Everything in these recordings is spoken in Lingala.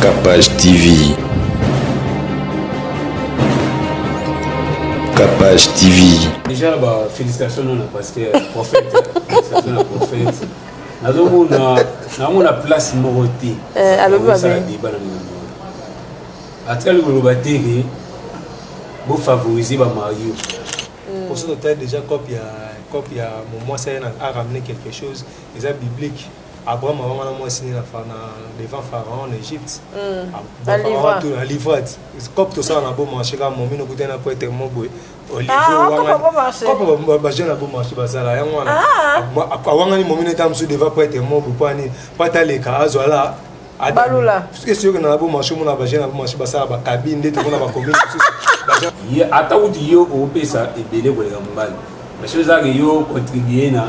Capage TV. Capage TV. Déjà, félicitations parce que prophète, félicitations à prophète. Nous avons la place morotée. Alors, vous avez à travers le bâtiment, vous favorisez Mario. Pour ce notaire, déjà, quand il y a un moment, ça a ramené quelque chose, déjà biblique. Abraham a signé devant Pharaon en Égypte. La livrette. Comme tout ça, on a beau marcher, quand mon mino coûte un peu de mon boué. Ah, comment marcher? Comment j'ai un beau marché, Bazala. Avant, mon mino était sur devant pour être mon boué, pas t'aller car Azola. Balula. Est-ce que tu as un beau marché, mon abagé, un beau marché, Bazala, la cabine, des tours, la commune. Attends, tu yo au pesa et belé pour les gambales. Mais je veux dire, contribuer na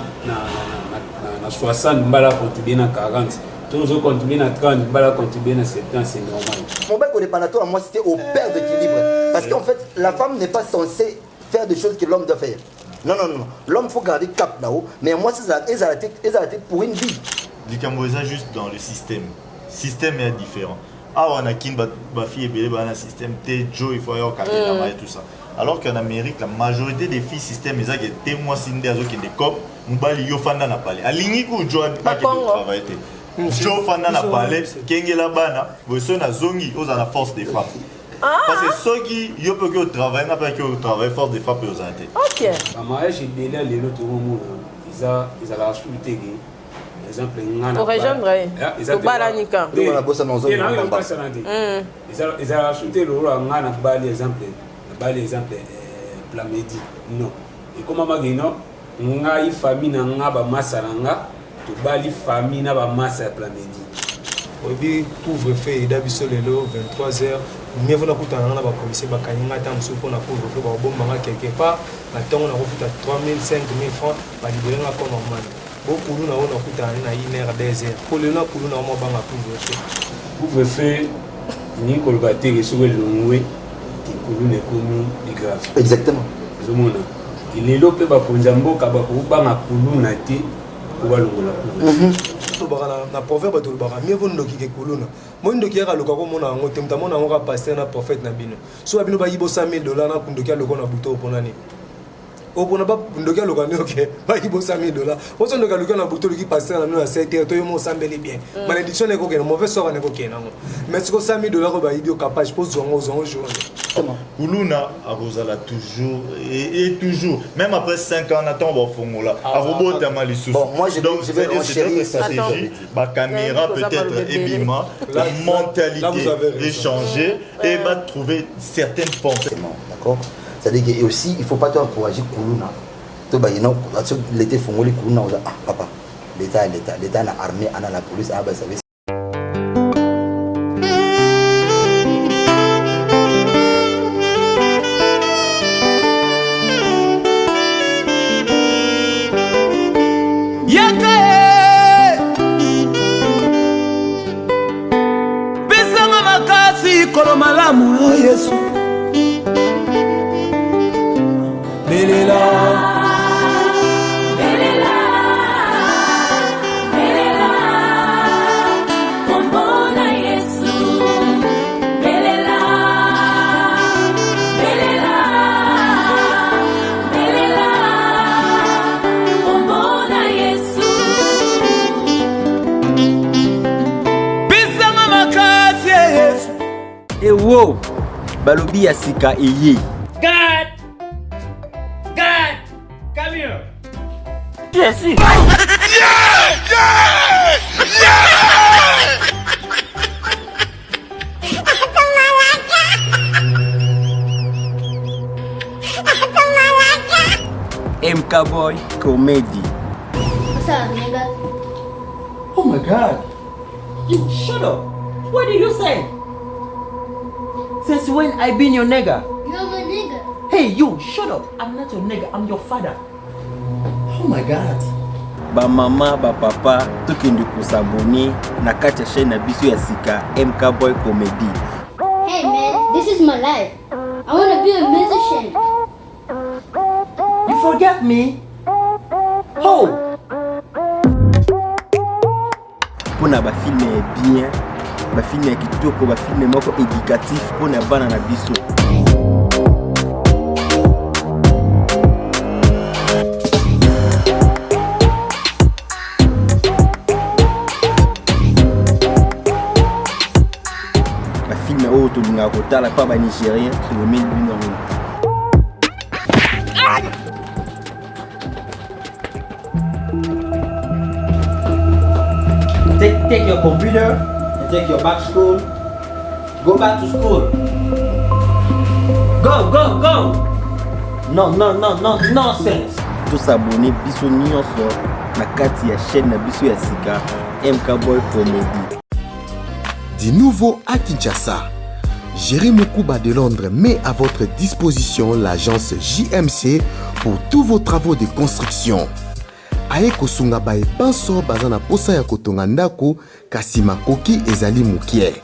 60, mbala contribuer na 40. Tous autres contribuer na 30, mbala contribuer na 70, c'est normal. Mon bec au dépanatoire, moi, c'était au père d'équilibre. Parce qu'en fait, la femme n'est pas censée faire des choses que l'homme doit faire. Non, non, non. L'homme, faut garder cap là-haut. Mais moi, ils arrêtent pour une vie. Likamboza juste dans le système. Le système est différent. Ah, on a qui ma fille est belle, un système T, Joe, il faut y avoir et tout ça. Alors qu'en Amérique, la majorité des filles système, ils ont des témoins sindés qui des copes, nous bali yo fanda na palais. À l'iniku Joe pas qui travaille. Joe fanda na palais, kengela bana, vous son na zongi, aux la force des frappes. Parce que ceux qui yo peut que travailler, n'a pas que travail force des frappes aux antés. Ok. À mariage, il y a les autres monde, ils ont la chute. Exemple, au région vrai. Au Balanika. Nous on a bossé dans ils ont acheté le roi ngana bali exemple Plamedi. Non. Et comme magino ngai famille na ngaba masaranga to bali famille na ba masa Plamedi. Obi couvre-feu d'Abisso lelo 23h. Mieux vaut la coûter à la police bakanyinga tam sou pour la couvre-feu ba bomba quelque part. Attends on a refusé 3000 5000 francs ba libérer la comme normal. Beaucoup nous avons coûté à une heure des heures. Pour le nord pour nous avons banga couvre-feu. Couvre-feu ni kolbaté que sur le longwe qui coulu ne commis des grave. Exactement. Zomona. Il est lopé ba ponzambo kaba ko banga kulu na té ko balongola couvre-feu. Na proverbe to bara mieux vaut ndoki ke kuluna. Mo ndoki ya loka ko mona ngo temta mona ngo ka passer na prophète na bino. So bino ba yibo $100,000 na kundoki ya loko na buto ponani. Opona ba ndoki ya loka ne ok ba yibo $100,000. Oso ndoki ya loka na buto ki passer na no 7 heures to yo mo sambeli bien. Malédiction ne ko ke mauvais sort ne ko ke na ngo. Mais ce ko $100,000 ko ba yibo capable pose zongo jour. Kuluna Arosala toujours et toujours même après 5 ans on attend bon fongola Arobo Tamali. Bon moi je donc vais une stratégie ba caméra peut-être Ebima la mentalité échanger et va trouver certaines formes. D'accord. C'est-à-dire que aussi il faut pas t'encourager Kuluna. To ba yino l'été fongoli Kuluna ah papa l'état na armée ana la police a ba service. Malamu oh Yesu belela belela belela Kombona Yesu belela belela belela Kombona Yesu bisanga makasi Yesu. Et wow, balobi ya sika eye. God, come here. Yes. MK Boy Comedy. What's up, nigga? Oh my God. You shut up. What did you say? Since when I been your nigga? You're my nigga. Hey, you, shut up. I'm not your nigga, I'm your father. Oh my God. Ba mama, ba papa, tukindi kusabuni na kati ya chaîne na biso ya sika MK Boy Comedy. Hey man, this is my life. I want to be a musician. You forget me? Oh. Pour na ba filmer bien, bafilme ya kitoko bafilme moko éducatif mpona bana na biso. Bafilme oyo tolingaka kotala mpa banigérien tolomeli bino yango. Take your computer and take your back school. Go back to school. Go, go, go. No, nonsense. Tous abonner biso nyonso na kati ya chaîne na biso ya sika MK Boy Comedy. Du nouveau à Kinshasa, Jérémy Mukouba de Londres met à votre disposition l'agence JMC pour tous vos travaux de construction. Aye kosunga bae banso bazana posa ya kotonga ndako kasi makoki ezali mukie.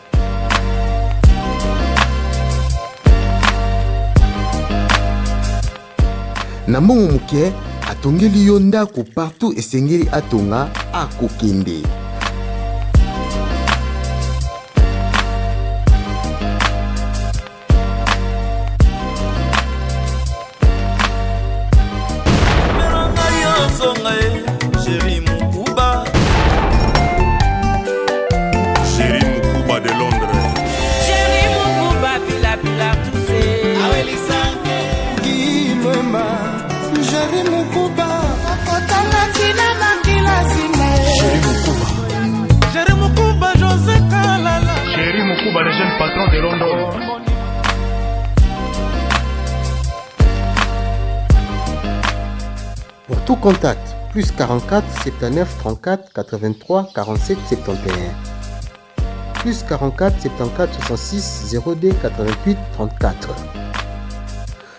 Na mbongo mukie atongeli yo ndako partout esengeli atonga akokende. Jérémy Mukouba de Londres. Jérémy Mukouba bila poussé. Awelisa Guilema. Jérémy Mukouba. Kotana kina makila zime. Jérémy Mukouba José Kalala. Jérémy Mukouba le jeune patron de Londres. Pour tout contact, plus 44 79 34 83 47 71. Plus 44 74 66 02 88 34.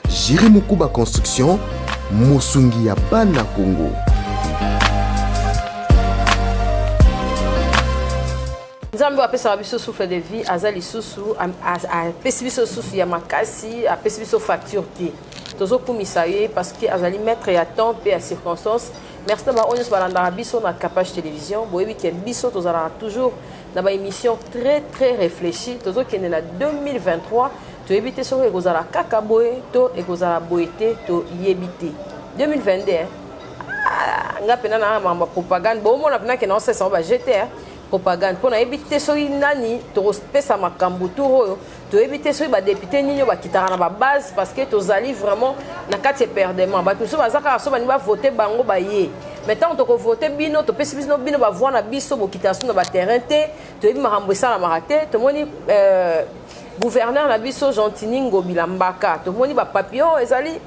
Jérémy Mukouba Construction, Mosungi ya Bana Congo. Nzambe apesa biso souffle de vie azali susu apesi biso susu ya makasi apesi biso facture te. Tozo kumisa ye parce que azali maître ya temps pe ya circonstance. Merci d'abord on balanda biso na Capage télévision boyebi ke biso tozala toujours na ba émission très réfléchie tozo kende na 2023 to éviter so ekozala kaka boye to ekozala boyete to yebite 2022 nga pena na mamba propagande bo mona pena ke na sesa ba GTR propagande pour na éviter so nani to pesa makambu turo to éviter so ba député ninyo ba kitara na ba base parce que tozali vraiment na kati perdement ba tout so bazaka so ba ni ba voter bango ba ye maintenant to ko voter bino to pesi bino bino ba voir na biso bo kitation na ba terrain te to ebi makambo sala marate to moni gouverneur na biso Gentini Ngobila Mbaka to moni ba papillon ezali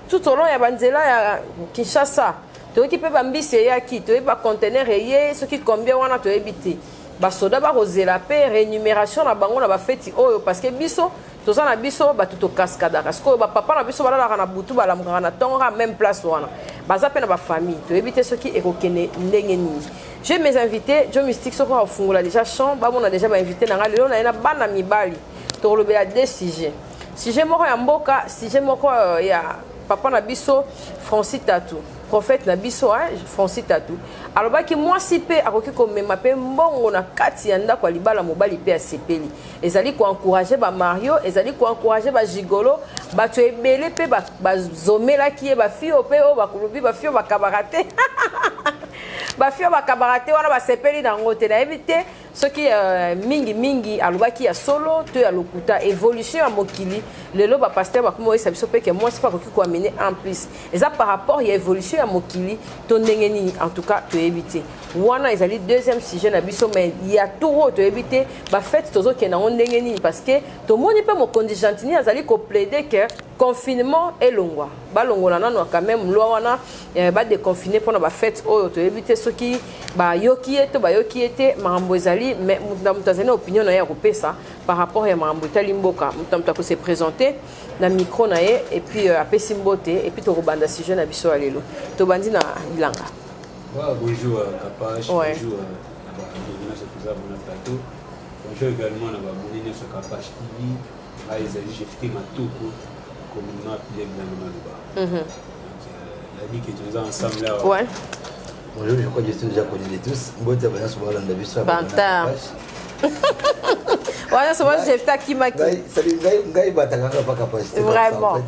tout au long ya banzela ya Kinshasa to équipe ba mbisi ya ki to ba conteneur ye ce qui combien wana to ebité ba soda ba rozela pe rémunération na bango na ba feti oyo parce que biso toza na biso ba tuto cascada parce que ba papa na biso balala na butu bala mukana tonga même place wana baza pe na ba famille to ebité ce qui ekokene ndenge nini. J'ai mes invités Joe Mystique soko afungula déjà champ ba mona déjà ba invité na ngalo na ina bana mibali to lobela des sujets sujet moko ya mboka sujet moko ya papa na biso Francis Tatou prophète na biso Francis Tatou alobaki mwasi pe akoki komema pe mbongo na kati ya ndako libala mobali pe asepeli ezali ko encourager ba Mario ezali ko encourager ba Gigolo bato ebele pe ba zomela ki ba fio pe o ba kulubi ba fio ba kabarate ba fio ba kabarate wana ba sepeli na ngote na éviter ce qui mingi alobaki ya solo to ya lokuta évolution ya mokili lelo ba pasteur ba komo esa biso pe ke mwasi pa koki ko amener en plus eza par rapport ya évolution ya mokili to ndenge nini en tout cas to éviter wana ezali deuxième sujet na biso mais ya tout to éviter ba fête tozo ke na ndenge nini parce que to moni pe mokondi Gentini azali ko plaider que confinement elongwa balongola nano quand même loi wana ba déconfiner pour na ba fête oyo to éviter ce qui ba yoki ete makambo ezali mais mutazana opinion na ya kopesa par rapport ya makambo etali mboka mutamta ko se présenter na micro na ye et puis apesi mbote et puis to robanda sujet na biso alelo to bandi na bilanga. Bonjour Capage, bonjour plateau. Bonjour également na babonine sur Capage TV. Là ezali jefté matoko comme on appelé bien Maluba. La vie que tu es ensemble là. Ouais. Bonjour, je crois que je suis déjà connu de tous. Bonjour, je suis Banta. Voilà, c'est moi, j'ai fait Kimaki. Vraiment.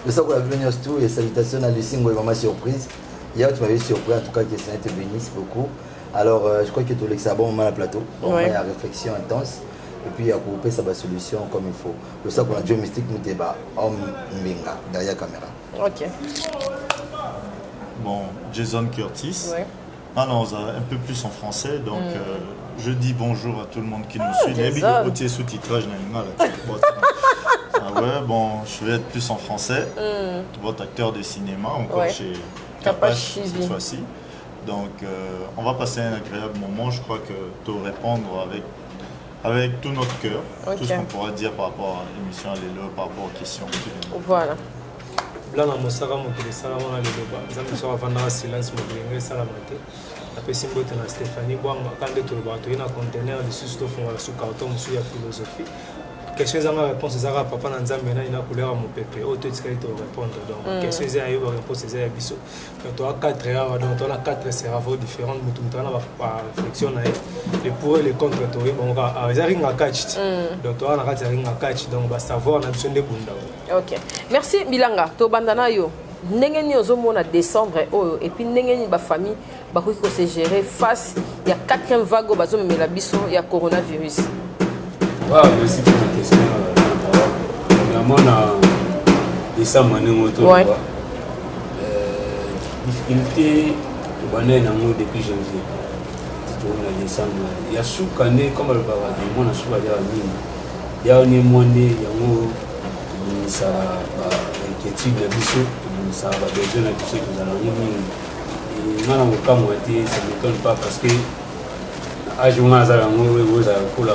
C'est ça qu'on a vu tout et salutations à Lucie, moi, maman surprise. Hier, tu m'avais surpris, en tout cas, que ça te bénisse beaucoup. Alors, je crois que tout le monde bon moment à plateau. Il y a réflexion intense. Et puis, il y a coupé sa solution comme il faut. C'est ça qu'on a Joe Mystique, nous débat. Homme Mbinga, derrière la caméra. Ok. Bon, Jason Curtis. Ouais. Ah non, un peu plus en français. Donc, je dis bonjour à tout le monde qui nous suit. Il y a des sous-titrage. Ah ouais, bon, je vais être plus en français. Votre acteur de cinéma, encore chez Capache cette fois-ci. Donc, on va passer un agréable moment. Je crois que tu vas répondre avec tout notre cœur, tout ce qu'on pourra dire par rapport à l'émission Allélo, par rapport aux questions. Voilà. Blana mosaka mokili salama na leloba nzambe so avanda silence mokilinga salama te apesi mbote na Stéphanie Bwanga kande tolobaka toyi na conteneur lisusu tofungola su carton mosusu ya philosophie question ezanga réponse ezaka papa na nzambe nani na couleur ya mopepe oyo toetikali torépondre donc question eza ya yo baréponse eza ya biso toa 4 awa donc toa na 4 cerveau différente motu motu ana baréflexion na ye le pour et le contre toyi bongo eza ringa catch donc toa na kati ya ringa catch donc basavoir na biso nde bunda. Ok, merci Bilanga. Tobandana yo. Ndenge ni ozomona décembre oyo et puis ndenge ni ba famille ba ko se gérer face il y a 4e vague bazomemela biso ya coronavirus. Wow, merci pour la question. Vraiment décembre ngoto. Ouais. Difficulté bana na ngo depuis janvier. Tourna décembre. Ya soukane comme le baba de mona souba ya nini. Ya oni monde ya ngo ça inquiétude na biso ça va besoin na biso que nous allons et ngana ngoka moitié ça ne m'étonne pas parce que âge on a za ngo za pour la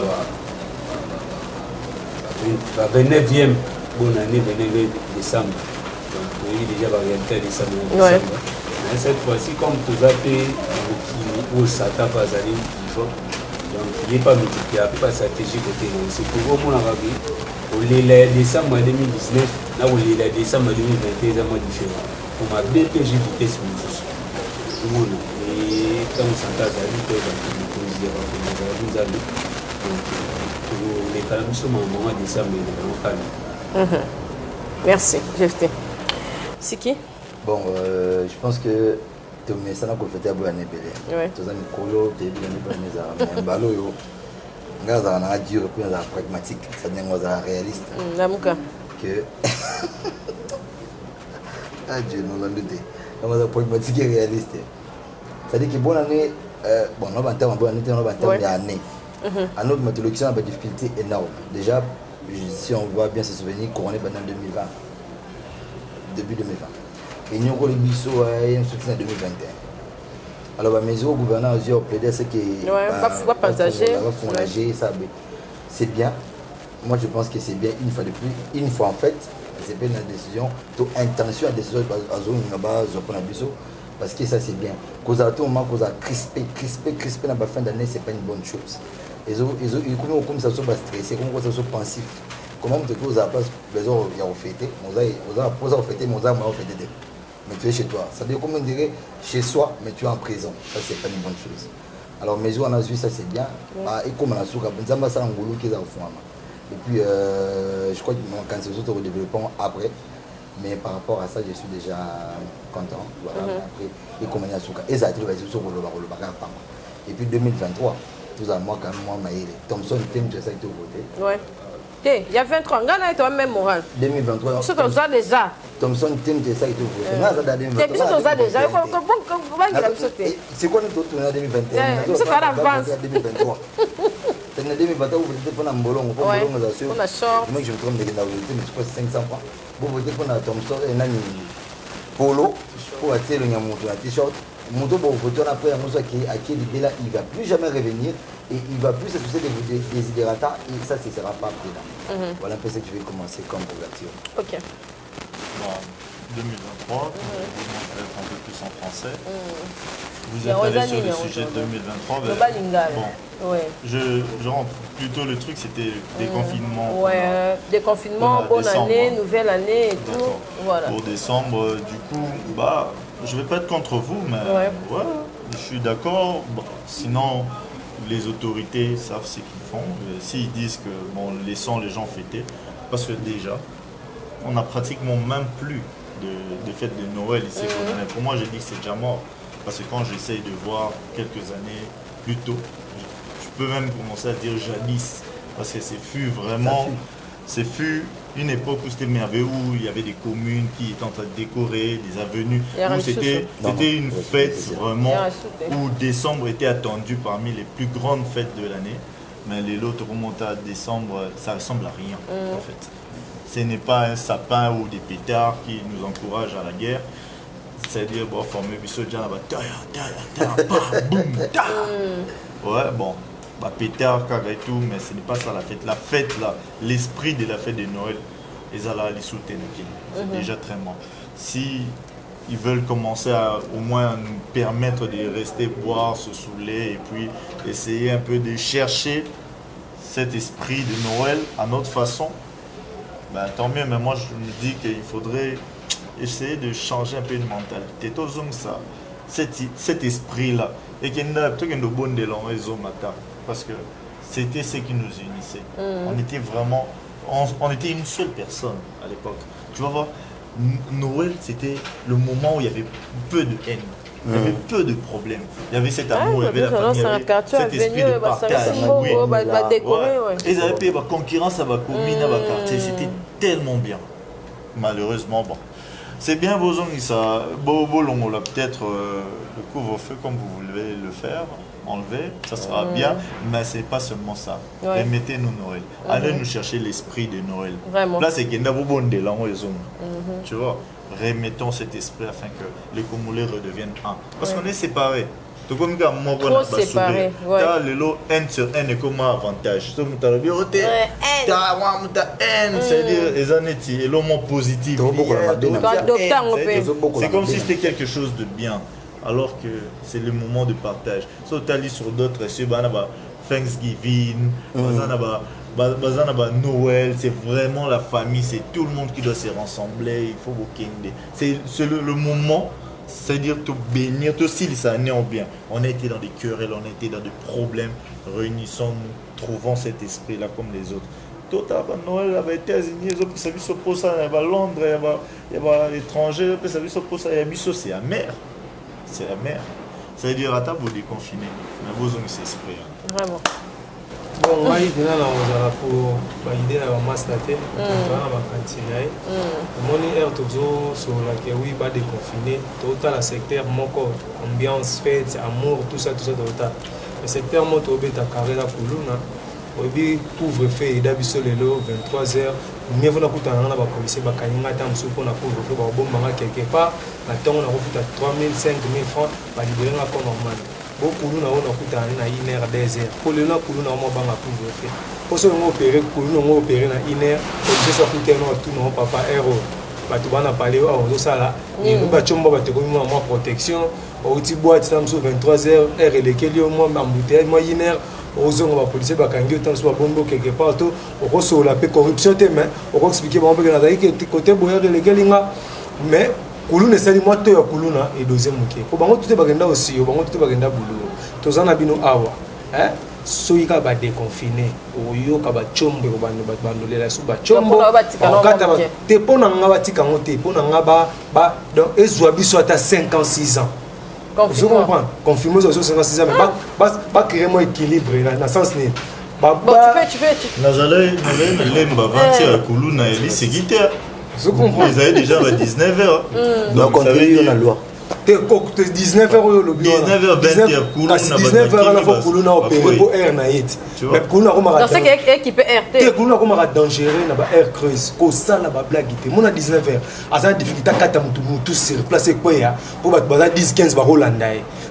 29e bonne année 29 décembre donc oui déjà va réalité décembre mais cette fois-ci comme tout ça fait au sata pas aller donc il est pas multiplié pas stratégie côté c'est pour moi la vie le décembre 2019 là où le décembre 2021 est différent pour ma BPJ vitesse tout le monde et quand on s'entend à lui que nous allons les calmes sont au mois de décembre merci Jefté c'est qui bon je pense que tu me ça n'a pas fait à bonne année tous amis colo tu bien les balo yo ngaza na dur puis na pragmatique ça n'est pas réaliste namuka que ah Dieu nous l'a dit on pragmatique et réaliste ça dit que bonne année bon on va en termes bonne année on va en termes d'année à notre méthodologie on a des difficultés énormes déjà si on voit bien se souvenir couronné pendant 2020 début 2020 et nous on les biso et on soutient en 2021. Alors, mes autres gouvernants ont plaidé ce qui va partager. C'est bien. Moi, je pense que c'est bien une fois de plus. Une fois, en fait, c'est bien une décision. Toute intention à décision parce que ça, c'est bien. Cause à tout moment, cause à crisper dans la fin d'année, c'est pas une bonne chose. Comme ça, sont stressés, comme ça, sont pensifs. Comment tu causes à la place, les autres, il y a fêté, on a fêté, on a fêté. Mais tu es chez toi. Ça veut dire, comme on dirait, chez soi, mais tu es en prison. Ça, c'est pas une bonne chose. Alors, mes yeux, on a vu ça, c'est bien. Et comme on a su, et puis, je crois que quand ces autres redéveloppement après, mais par rapport à ça, je suis déjà content. Voilà, après, et comme on a su, et ça a été le et puis 2023, tout à moi, quand même, moi, Thompson, tu as été voté. Ouais. Il y a 23 ans, il y a même moral. 2023. C'est comme ça déjà. Thompson, tu as été voté. C'est comme ça déjà. C'est quoi notre tournée 2021? C'est pas l'avance. 2023. C'est en 2023 vous votez pour Nambolong. On a short. Moi je me trompe de la vérité, mais je crois que c'est 500 francs. Vous votez pour Thompson et Nani Polo pour attirer le Nyamoto, un t-shirt. Moto pour voter après un mot qui à qui il ne va plus jamais revenir et il va plus se soucier des désidérata et ça ne sera pas présent. Voilà un peu ce que je vais commencer comme couverture. Ok. Bon, 2023, on va être un peu plus en français. Vous êtes allé sur le sujet de 2023. Bon, je rentre plutôt le truc, c'était déconfinement. Ouais, déconfinement, bonne année, nouvelle année et tout. Voilà. Pour décembre, du coup, je ne vais pas être contre vous, mais ouais, je suis d'accord. Bon, sinon, les autorités savent ce qu'ils font. S'ils disent que bon, laissons les gens fêter, parce que déjà, on n'a pratiquement même plus de fêtes de Noël ici. Pour moi, je dis que c'est déjà mort. Parce que quand j'essaye de voir quelques années plus tôt, je peux même commencer à dire jadis. Parce que c'est fut vraiment... C'est fut une époque où c'était merveilleux, où il y avait des communes qui étaient en train de décorer, des avenues, où c'était une fête vraiment, où décembre était attendu parmi les plus grandes fêtes de l'année. Mais les lots remontent à décembre, ça ressemble à rien en fait. Ce n'est pas un sapin ou des pétards qui nous encouragent à la guerre. C'est-à-dire, bon, former Bissodja, boum, ouais, bon, bah, pétard, et tout, mais ce n'est pas ça la fête. La fête, là, l'esprit de la fête de Noël, ils allaient les soutenir. C'est déjà très mort. Si ils veulent commencer à au moins nous permettre de rester boire, se saouler et puis essayer un peu de chercher cet esprit de Noël à notre façon, ben, tant mieux, mais moi je me dis qu'il faudrait essayer de changer un peu de mentalité. Tout ça, cet esprit-là, et qu'il y a un bon élan parce que c'était ce qui nous unissait. On était vraiment, on était une seule personne à l'époque. Tu vas voir, Noël, c'était le moment où il y avait peu de haine. Il y avait peu de problèmes. Il y avait cet amour, il y avait la famille, il y avait cet esprit de partage. Ils avaient payé la concurrence à la commune, à la quartier. C'était tellement bien. Malheureusement, bon. C'est bien, ça. Peut-être le couvre-feu comme vous voulez le faire, enlever, ça sera bien, mais ce n'est pas seulement ça. Remettez-nous Noël. Allez nous chercher l'esprit de Noël. Vraiment. Là, c'est qu'il y a un bon délan. Tu vois, remettons cet esprit afin que les Congolais redeviennent un. Parce qu'on est séparés. Tout comme quand moi, on est séparés. Le lot N sur N est comme un avantage. C'est-à-dire, les années, et l'homme positif. C'est comme si c'était quelque chose de bien. Alors que c'est le moment de partage. Si tu as sur d'autres, c'est Thanksgiving, Noël, c'est vraiment la famille, c'est tout le monde qui doit se rassembler, il faut c'est le moment, c'est-à-dire te bénir, tout si ça n'est en bien. On a été dans des querelles, on a été dans des problèmes, réunissons-nous, trouvons cet esprit-là comme les autres. Tout à Noël, il y a les États-Unis, il y a Londres, il y a l'étranger, c'est amer. C'est amer. C'est-à-dire à table, vous déconfinez. Mais vous avez cet esprit. Vraiment. Bon, moi, je vais pour l'idée de la master, je vais continuer. Mon air toujours sur laquelle oui, pas déconfiné. Tout le secteur, mon corps, ambiance, fête, amour, tout ça, le secteur, mon tour, est à carré la Koulouna. Obi couvre-feu et d'habitude le 23h. Mieux vaut n'avoir un an à policier, bakanyanga tam soupe on a couvre-feu, bon manga quelque part. Maintenant on a refait à 3 000, 5 000 francs, bah libérer la comme normal. Bon pour nous on a coûté à 1 heure 2 heures. Pour le nom pour nous on a banga couvre-feu. Pour ceux qui ont opéré, pour nous on a opéré à 1 heure. Je suis coûté non tout non papa héros. Bah tu vas en parler au ça là. Nous bâtons bah tu comme moi protection. Au petit boîte tam sur 23h heure et lesquels au moins embouteillage moi 1 heure. Aux hommes, les policiers, les gens qui ont quelque part, on reçoit la corruption, on va expliquer que côté boyard les gars, mais Koulouna c'est moi toi Koulouna et deuxième moké. Pour bango tout est bagenda aussi, bango tout est bagenda boulot. Tous en abino awa, hein? Soyika ba déconfiné, oyo ka ba chombe ko bando la suba chombo. Kata ba te pona nga ba tika ngote, pona nga ba donc ezwa biso ata 56 ans. Je comprends. Confirmer sur 56 ans, mais pas créer mon équilibre dans le sens ni. Bon, tu peux. Nazalé, les bavantiers à Koulouna et c'est guitare. Je comprends. Ils avaient déjà 19h. Donc on est dans la loi. 19h le bureau. 19h 20h Koulouna. 19h à la fois Koulouna opéré pour air naït. Mais Koulouna comme dans ce qui peut RT. Koulouna comme dangereux na ba air creuse. Ko ça na ba blague té. Mon à 19h. À ça difficulté kata mutu sur place quoi ya. Pour ba 10 15 ba Rolanda.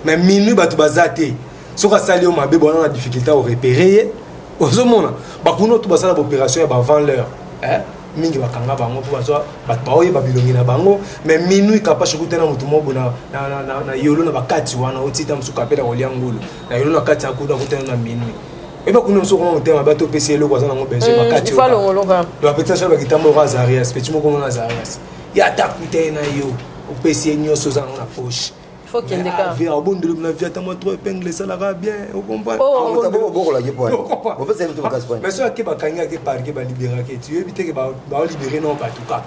Mais minuit ba tu bazaté. Soka sali o mabe bona difficulté au repérer. Ozomona. Ba kuno tu basala opération ba avant l'heure. Hein? Mingi bakanga bango pour bazoa baoye babilongi na bango mais minuit kapasha kutana mutu mobo na yolo na bakati wana otita musuka pela kolia ngulu na yolo na kati akuda kutana na minuit eba kuna musuka mo tema bato pesi eloko azana ngo bezo bakati wana ngoloka do petsa sha bakitambo Razarias petit moko na Razarias ya takutena yo opesi nyoso zana na poche faut qu'il y ait des cas. Vie, bon de la vie, attends-moi trop épingle, ça la bien, vous comprenez? Oh, t'as beaucoup la gueule. On peut s'aimer tout le casse. Mais ça, qui va gagner, qui va libérer, tu veux éviter que va libérer non pas tout cas.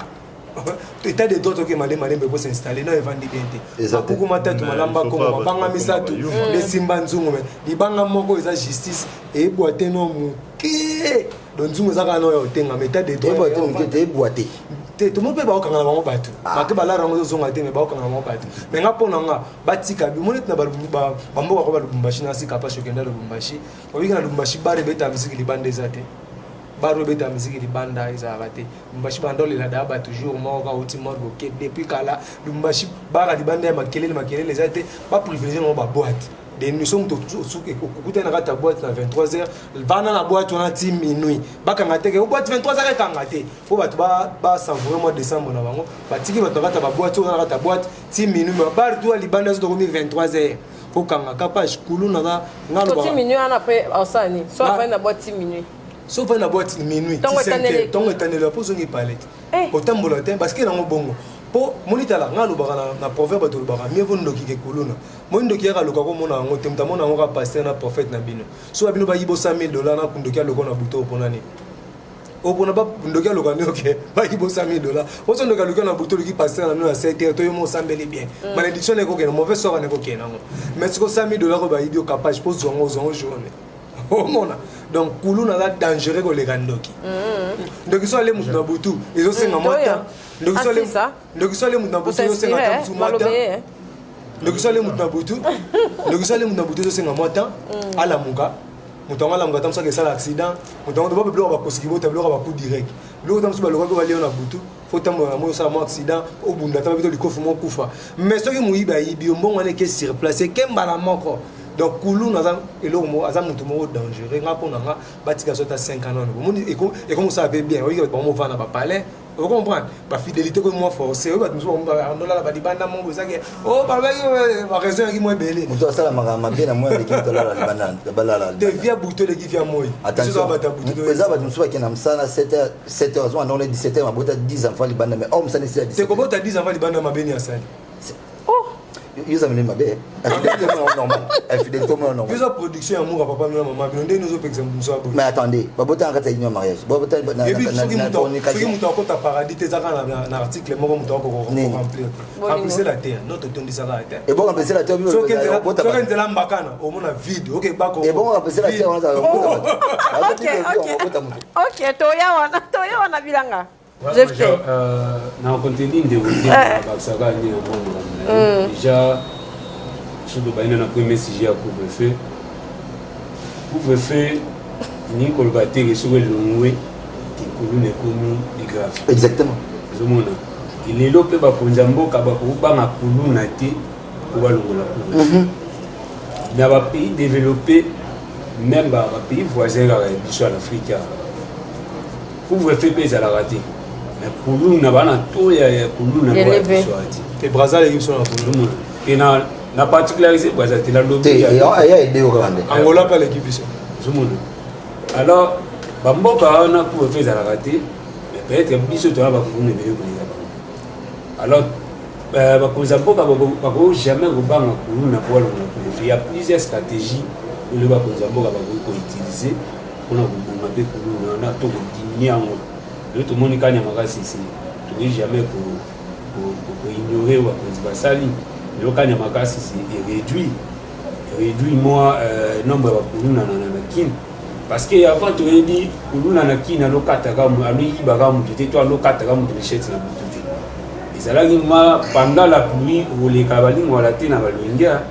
État de d'autres qui m'a demandé de s'installer dans les vendeurs d'identité. Beaucoup ma tête, ma lamba comme ma banga misato, les simbanzungu, les banga moko ils a justice et boité non mouké. Donc zungu zaka no yo tenga mais état de droit. T'es boité. Tout le monde peut pas quand on va battre. Parce que la rango zonga te mais pas quand on va battre. Mais nga pona nga batika bi monet na ba bambo ko ba Lubumbashi na si capable chokenda Lubumbashi. Obi kana Lubumbashi bare beta musique libande zate. Baro beta musique libanda izaka te. Lubumbashi bandole la daba toujours mort outi mort que depuis kala Lubumbashi bara libanda makelele zate pas privilégier no ba boîte. Des nous sommes tous écouter na ta boîte à 23h bana na boîte on a 10 minuit bakanga te ke boîte 23h kanga te faut ba savourer mois décembre na bango batiki ba ta boîte on a ta boîte 10 minuit bar tout libanda zo 23h faut kanga capage kulu na ngalo 10 minutes après osani soit fin na boîte 10 minutes soit fin na boîte minuit tant éternel la pose ngi palette autant bolotin parce que na bongo po monitala ngalo baka na proverbe to baka mieux vaut ndoki ke kuluna mondo ki yaka lokako mona ngo temta mona ngo ka passer na prophète na bino so abino ba yibo $100,000 na kundoki lokako na buto ponani opona ba ndoki lokako ne ba yibo $100,000 oso ndoki lokako na buto ki passer na no 7h to yo mo sambeli bien malédiction ne ko ke mauvais sort ne ko ke nango mais ce ko $100,000 ko ba yibo capable pose zongo journée oh mona donc kuluna la dangereux ko le gandoki ndoki so ale mutu na butu ezo senga mota ndoki so ale mutu na butu ezo senga tamsu mota ndoki so ale mutu na butu ezo senga mota ala muka mutu ngala muka tamsa ke sala accident mutu ngado ba blo ba kosiki bota blo ba coup direct blo tamsu ba lokako ba leo na butu faut tambo na mo sa mo accident au bunda taba bito likofu mo kufa mais soki muyiba yibi mbongo ne ke sur place kembala moko. Donc Koulou naza eloko aza mutu moko dangereux nga pona nga batika sota 5 ans non et comme ça va bien oui ba mo va na ba palais vous comprenez ba fidélité ko mo forcé ba muso ba ndola ba libanda mo bozake oh ba ba raison qui mo belé mutu asala magama bien na mo de kinto la libanda balala de via buto de qui via moi attention pesa ba muso ki na msana 7h zo na 17h ma bota 10 enfants libanda mais homme ça ne c'est c'est comment tu 10 enfants libanda ma beni asali ils ont ma belle normal ils ont production amour papa et maman mais nous par exemple nous mais attendez babota en fait mariage babota na fornication qui muto ko paradis te zaka na article moko muto ko remplir après la terre notre tondi ça la terre et bon après la terre so que la mbakana au mona vide OK bako et bon après la terre on a OK toya wana bilanga na contenu de bakisaka ni bongo déjà surtout baina na premier sujet ya couvre-feu ni koloba te soki elongwe ekulu na ekomi grave exactement ozomona lelo mpe bakonzi ya mboka bakobanga kuluna te po balongola couvre-feu na bapays développé même bapays voisin kaka biso ya l'Afrique couvre-feu mpe ezalaka te kuluna bana toya ya kuluna kwa bisoati te Brazzaville qui sont en kuluna et na particularité Brazzaville la lobby il y a aidé au Rwanda Angola pas l'équipe ici zumuna alors bamboka na pour faire la raté mais peut-être biso to ba kuluna be ko ya alors ba koza mboka ba ko jamais ko banga kuluna pour le il y a plusieurs stratégies que le ba koza mboka ba ko utiliser pour na ko be kuluna na to ko dinyango tout le monde kanya makasi ici tu n'es jamais pour ignorer ou pour basali le kanya makasi c'est réduit moi nombre de kuluna na kin parce que avant tu as dit kuluna na kin na lokata ka mu ami baka mu te to lokata ka mu te chete na butu et ça là pendant la pluie ou les kabaling wala te na balinga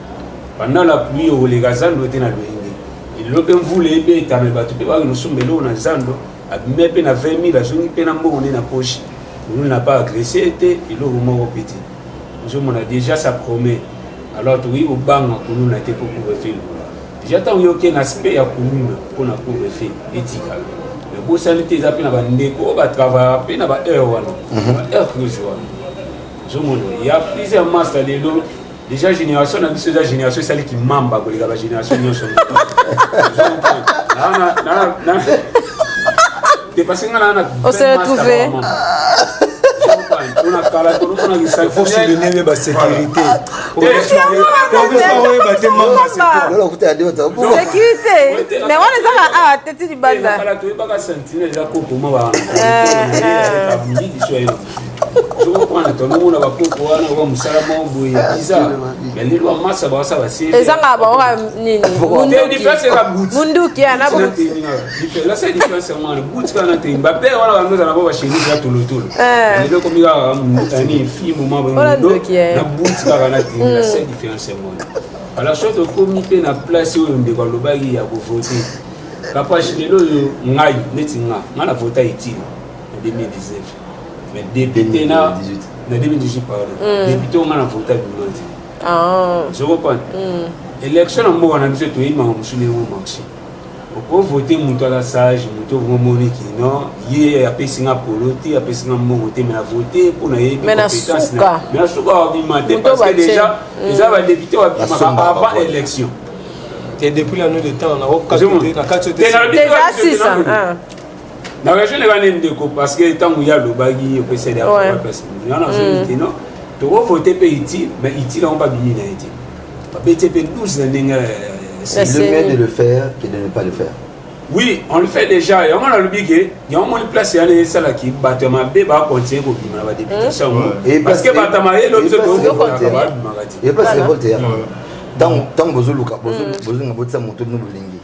pendant la pluie ou les gazando te na balinga il lo ben voulait be ta me batu pe ba no sombelo na zando mais pe na 20 000 azongi pe na mbongo na poche nous n'a pas agressé était il au moment petit nous on a déjà ça promet alors tu oui au bang nous na te pour couvre-feu déjà tant yo que aspect ya commune pour na couvre-feu éthical mais pour ça les appi na ba ndeko ba travailler pe na ba heure wana heure cruise wana il y a plusieurs masses de l'eau déjà génération na biso génération celle qui mamba ko les gars génération nyonso na parce que on s'est retrouvé on a kala to on a qui ça faut souligner la sécurité sécurité mais on les a à tête du banda kala to pas sentinelle za koko ma ba je comprends to no na ba koko wana ba musala mo boye kiza mais les lois massa ba ça va c'est ezanga ba wa nini munduki ana ba la seule différence c'est moi le bout kana te Mbappé wana ba ndoza na ba chez nous tout le tour les comme il ani film moment ba ndo na bout kana te la seule différence c'est moi alors chose au comité na place où ndeko lobaki ya ko voter kapasi lelo ngai neti nga na voter utile en 2019 mais député na 2018 pardon député on a voté à je comprends élection en moi on a dit to il m'a musuli mo maxi pour voter mon toit sage mon toit monique non hier après singa poloti après singa mo voter mais la voter pour na yé mais na suka augmenter parce que déjà les va député avant l'élection et depuis la nuit de temps on a déjà 600 na région les vannes ndeko parce que tant il y a le bagui au PCD à la personne il y en a qui non to voter pays mais il on pas bien été BTP 12 c'est le mieux de le faire que de ne pas le faire. Oui, on le fait déjà. Et on a le bigue. Il y a un moment place il y a les salles qui battent ma bébé va continuer pour bien la députation. Parce que batama et l'autre et pas c'est voltaire. Tant besoin Luka besoin de ça monter nous lingi.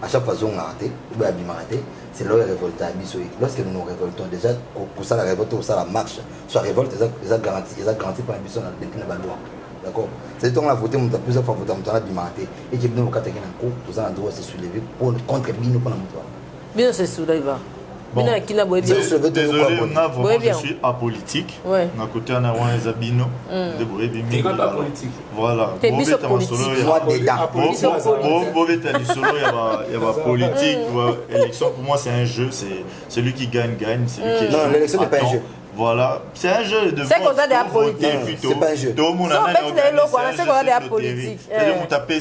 À chaque fois on a raté, ou bien raté, c'est là révolte à biso. Lorsque nous nous révoltons déjà pour ça la révolte ou ça la marche, soit révolte ça garantit par biso depuis la loi. D'accord. C'est donc la voté mon plusieurs fois voté mon bimarité et qui nous quatre qui en cours tout ça droit se soulever pour contre bino pour notre bien se soulever. Bon, désolé, je suis apolitique. On a côté en avant les abino de Borébi. Voilà. Il y a politique. Élection pour moi c'est un jeu. C'est celui qui gagne. C'est lui qui est. Non, l'élection n'est pas un jeu. Voilà, c'est un jeu de c'est comme ça de la politique. C'est pas un jeu. Tout le monde a c'est comme ça de la politique. C'est-à-dire on tape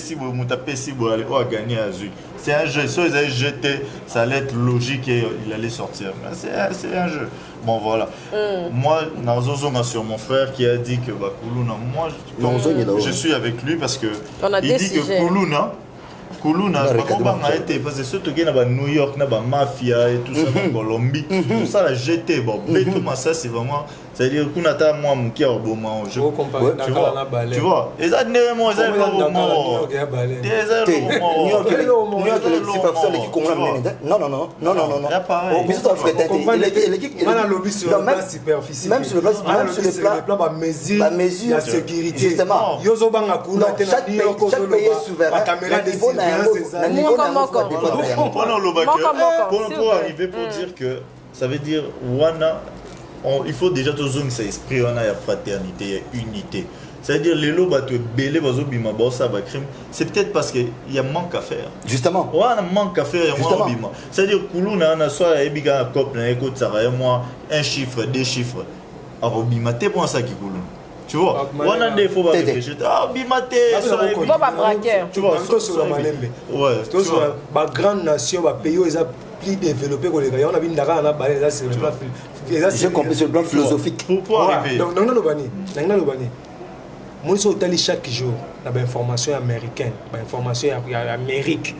si vous allez gagner à Zug. C'est un jeu. Si vous avez jeté, ça allait être logique et il allait sortir. C'est un jeu. Bon voilà. Moi, Nazozo sur mon frère qui a dit que Kuluna, moi je suis avec lui parce que il dit que Kuluna, a été parce que surtout qu'il y a New York, il y a mafia et tout ça, Colombie, tout ça l'a jeté. Bon, ça c'est vraiment, c'est-à-dire qu'on a moi qui a au bon moment. Tu vois, et ça n'est pas ça le moment. Même sur le plan la mesure de sécurité. Justement, chaque pays est souverain. Pour arriver pour dire que ça veut dire il faut déjà tout zone ça esprit on a la fraternité il y a unité c'est-à-dire les lots bah tu belé bazo bima bossa ba crime c'est peut-être parce que il y a manque à faire justement on a manque à faire bima c'est-à-dire kuluna na soit ebiga cop na écoute ça va moi un chiffre deux chiffres à bima t'es pour ça qui kuluna. Tu vois, on a des faux réfléchir. Ah, bimaté, tu vois, ouais, ma grande nation, ma pays, ils ont plus développé que les gars. On a vu Ndara, on a balé, là, c'est le plan. J'ai compris sur le plan philosophique. Pourquoi arriver? Donc, non, moi, je suis chaque jour, il y a des informations américaines, des informations américaines.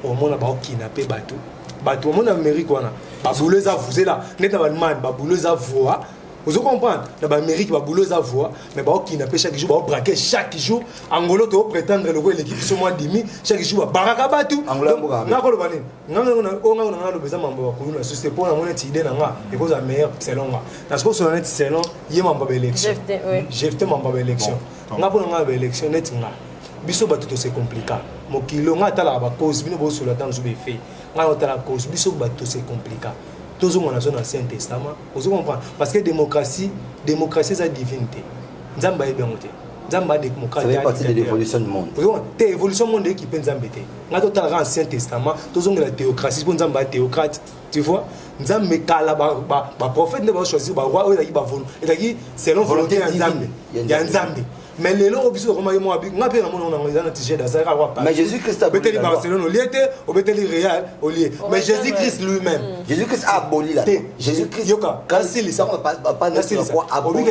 Au monde, on a kidnappé Batou. Batou, au monde Amérique, on a babouleuse à vous, là, n'est pas Allemagne, babouleuse à vous. Vous comprenez? Dans l'Amérique, il y a beaucoup de voix, mais il y a kidnappé chaque jour, il y a braqué chaque jour. Angolo, tu prétendre que l'équipe sur moi demi, chaque jour, il y a baraka batou. Angola, c'est pour la monnaie idée, et pour la meilleure selon moi. Parce que sur la net, selon, il y a une élection. J'ai fait une élection. On a une élection, net. Biso bato c'est compliqué. Mon kilo, on a la cause, bino bo sur la temps, je vais faire. On a la cause, biso bato c'est compliqué. Tous les gens dans l'Ancien Testament, vous comprenez? Parce que démocratie c'est la divinité. Nzamba est bien monté. Nzamba démocratie. Ça fait partie de l'évolution du monde. C'est l'évolution du monde qui peut Nzamba. Dans l'Ancien Testament, tous les gens la théocratie, pour Nzamba théocrate. Tu vois? Nzamba kala ba prophète ne va choisir ba roi, il a selon volonté Nzamba. Il y a Nzamba. mais les lots biso comme moi nga pe na mona on a t-shirt ça va pas mais Jésus-Christ a aboli Barcelone au lieu au Betel Real au lieu mais Jésus-Christ lui-même Jésus-Christ a aboli la Jésus-Christ yoka quand il ça pas nécessaire quoi aboli